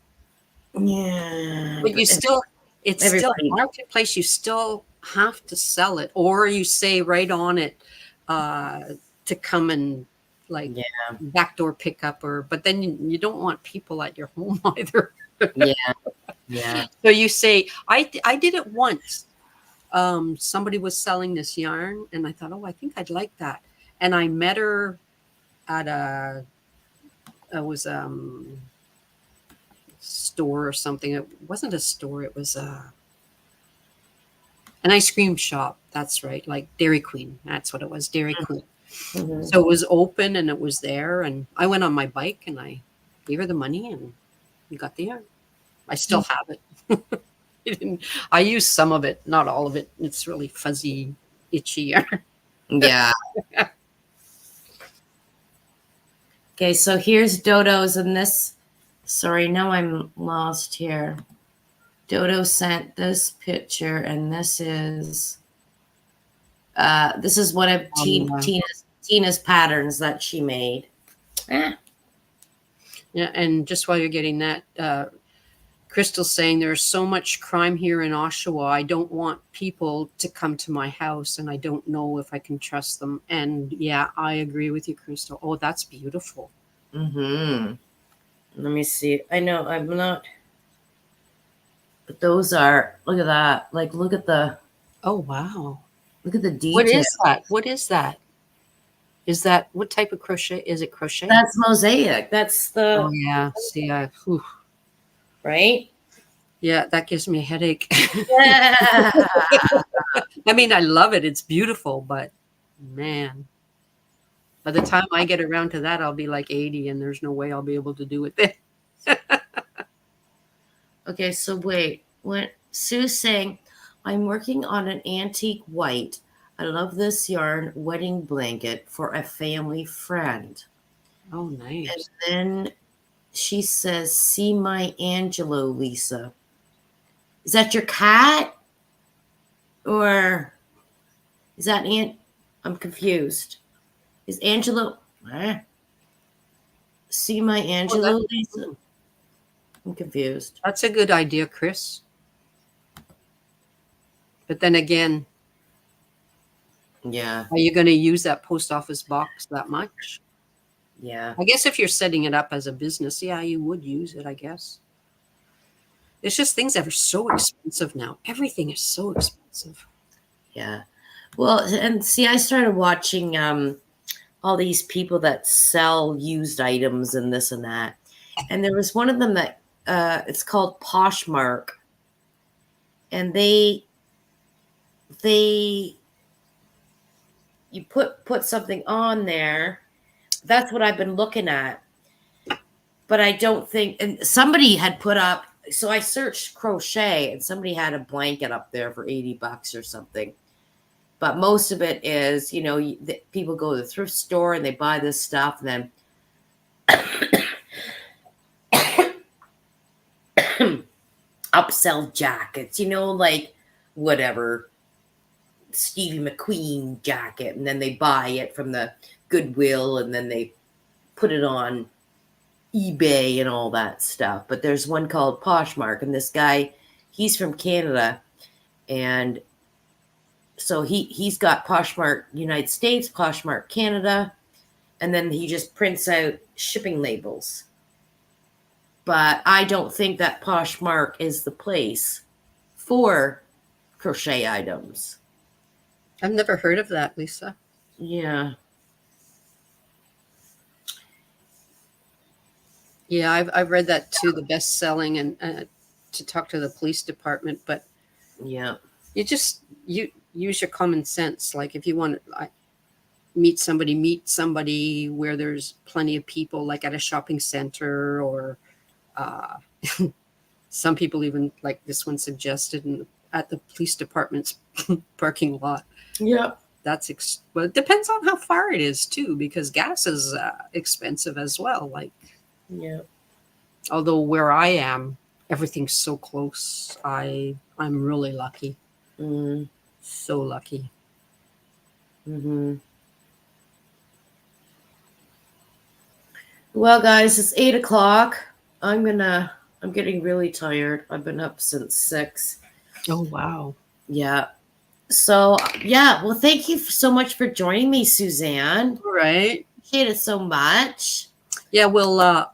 Yeah, but you still it's still everybody. Marketplace. You still have to sell it, or you say right on it uh, to come and like Yeah, backdoor pickup, or but then you don't want people at your home either. yeah, yeah. So you say I did it once. Somebody was selling this yarn, and I thought, oh, I think I'd like that, and I met her at a it was store or something. It wasn't a store. It was an ice cream shop. That's right, like Dairy Queen. That's what it was, Dairy Queen. Mm-hmm. So it was open and it was there. And I went on my bike and I gave her the money and we got the yarn. I still have it. I use some of it, not all of it. It's really fuzzy, itchy yarn. Yeah. Okay, so here's Dodo's in this. Sorry, now I'm lost here. Dodo sent this picture, and this is one of Um, Tina's patterns that she made. Eh. yeah, and just while you're getting that, Crystal's saying there's so much crime here in Oshawa. I don't want people to come to my house, and I don't know if I can trust them. And yeah, I agree with you, Crystal. Oh, that's beautiful. Mm-hmm. Let me see. I know I'm not, but those are. Look at that. Like, look at the. Oh, wow. Look at the What detail. is that? What is that? Is that what type of crochet? Is it crochet? That's mosaic. That's Oh the yeah. See, whew. right. Yeah, that gives me a headache. Yeah. I mean, I love it. It's beautiful, but man, by the time I get around to that, I'll be like 80, and there's no way I'll be able to do it then. Okay, so wait. When Sue's saying, I'm working on an antique white. I love this yarn wedding blanket for a family friend. Oh, And nice. then she says, see my Angelo, Lisa. Is that your cat? Or is that Aunt? I'm confused. Is Angelo? See my Oh, Angelo, Lisa? I'm confused. that's a good idea, Chris. But then again, Yeah, are you going to use that post office box that much? yeah, I guess if you're setting it up as a business, yeah, you would use it, I guess. It's just things that are so expensive now. Everything is so expensive. yeah. Well, and see, I started watching all these people that sell used items and this and that. And there was one of them that it's called Poshmark, and they you put something on there. That's what I've been looking at. But I don't think, and somebody had put up, so I searched crochet and somebody had a blanket up there for $80 or something. But most of it is, people go to the thrift store and they buy this stuff, and then upsell jackets, like whatever, Stevie McQueen jacket, and then they buy it from the Goodwill and then they put it on eBay and all that stuff. But there's one called Poshmark, and this guy, he's from Canada, and so he's got Poshmark United States, Poshmark Canada, and then he just prints out shipping labels. But I don't think that Poshmark is the place for crochet items. I've never heard of that, Lisa. Yeah. Yeah, I've read that too. The best selling and to talk to the police department, but Yeah. you use your common sense. Like if you want to meet somebody where there's plenty of people, like at a shopping center or uh, some people even like this one suggested at the police department's parking lot. Yeah. Well, it depends on how far it is too, because gas is expensive as well. Like, Yeah. although where I am, everything's so close. I'm really lucky. Mm-hmm. So lucky. Mm-hmm. Well, guys, it's 8 o'clock. I'm getting really tired. I've been up since 6. Oh wow. Yeah. So, yeah. Well, thank you so much for joining me, Suzanne. All right. Appreciate it so much. Yeah, we'll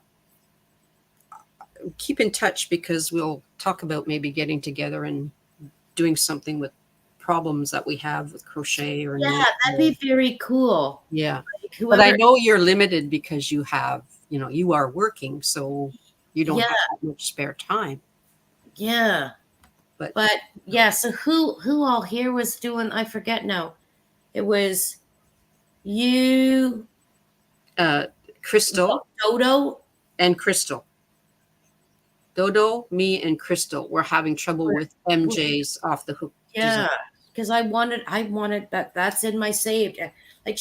keep in touch because we'll talk about maybe getting together and doing something with problems that we have with crochet or Yeah, knit. that'd be very cool. Yeah. Like But I whoever. know you're limited because you are working, so you don't Yeah. have that much spare time. Yeah. But Yeah. So who all here was doing? I forget now. It was you, Crystal Dodo. and Crystal. Dodo, me, and Crystal were having trouble with MJ's off the hook. Yeah, because I wanted that. That's in my saved. Like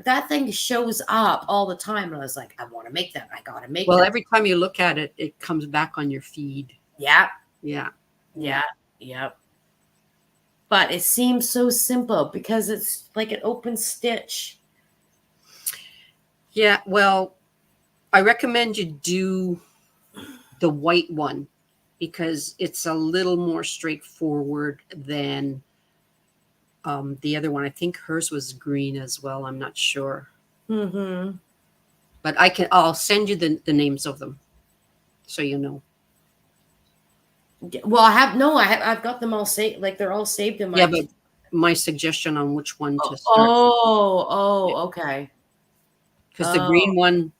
that thing shows up all the time, and I was like, I want to make that. I gotta make Well, that. every time you look at it, it comes back on your feed. Yeah, Yeah. yeah, yeah. But it seems so simple because it's like an open stitch. Yeah. Well, I recommend you do the white one because it's a little more straightforward than the other one. I think hers was green as well. I'm not sure. Mm-hmm. But I'll send you the names of them so you know. Well, I've got them all saved. Like they're all saved in my. Yeah, but my suggestion on which one to start, Okay. because the Oh, green one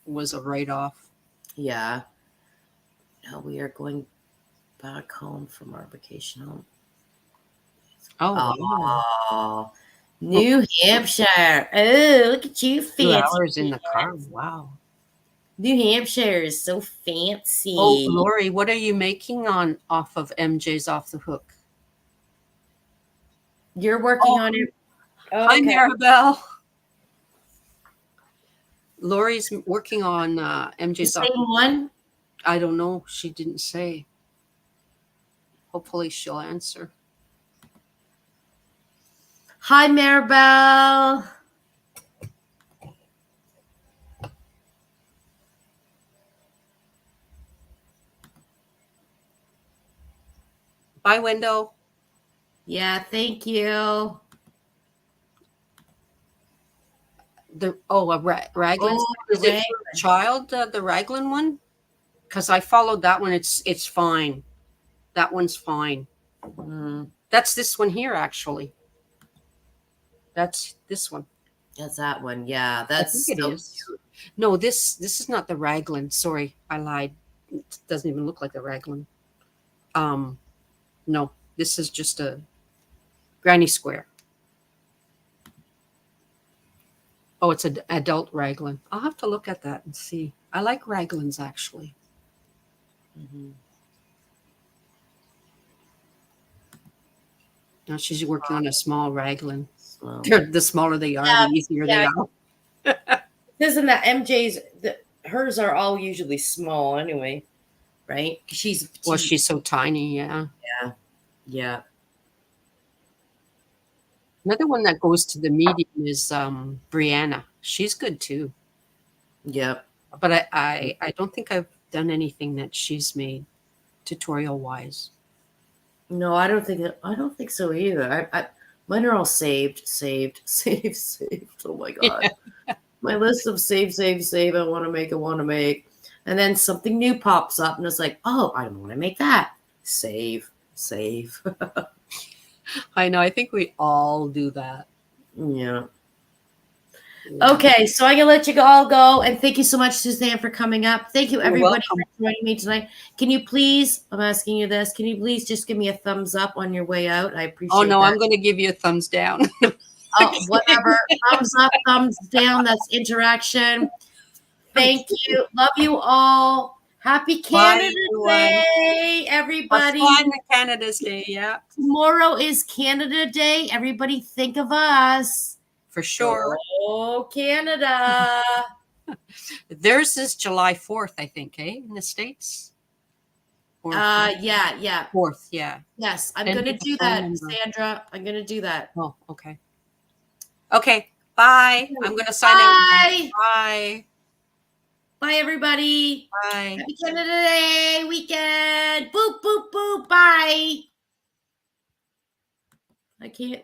was a write-off. yeah. Now we are going back home from our vacation home. Oh, wow. Oh, New Hampshire. Oh, look at you, 2 hours fancy. in the car. Wow. New Hampshire is so Oh, fancy. Lori, what are you making on off of MJ's Off the Hook? You're working Oh, on it. Oh, hi, okay. Maribel. Lori's working on The MJ's Off. same one? I don't know. She didn't say. Hopefully she'll answer. Hi, Maribel. Bye, Wendell. Yeah, thank you. Raglan. Oh, Is it for a child? The Raglan one? Because I followed that one. It's fine. That one's fine. That's this one here, actually. That's this one. That's that one. Yeah, I that's think it so is. cute. No, this is not the Raglan. Sorry, I lied. It doesn't even look like the Raglan. No, this is just a granny square. Oh, it's an adult Raglan. I'll have to look at that and see. I like Raglans, actually. Now she's working on a small Raglan. Slow. The smaller they are, the easier they are. Isn't that MJ's? Hers are all usually small anyway, right? She's petite. Well, she's so tiny, yeah. Yeah. Another one that goes to the medium is Brianna. She's good too. Yep. But I don't think I've done anything that she's made tutorial wise. No, I don't think so either. Mine are all saved. Oh my god. Yeah. My list of save. I want to make. And then something new pops up and it's like, oh, I want to make that. Save. I know. I think we all do that. Yeah. Okay, so I'm gonna let you all go, and thank you so much, Suzanne, for coming up. Thank you, everybody, for joining me tonight. Can you please? I'm asking you this. Can you please just give me a thumbs up on your way out? I appreciate. Oh no, that. I'm going to give you a thumbs down. Oh, whatever. Thumbs up, thumbs down. That's interaction. Thank you. Love you all. Happy Canada Day, everybody. Have fun Canada's Day, yeah. Tomorrow is Canada Day. Everybody think of us. For sure. Oh, Canada. Theirs is July 4th, I think, in the States? Yeah. 4th, yeah. Yes, I'm going to do that, Sandra. I'm going to do that. Oh, okay. Okay, bye. I'm going to sign out. Bye. Bye, everybody. Bye. Happy Canada Day weekend. Boop, boop, boop. Bye. I can't.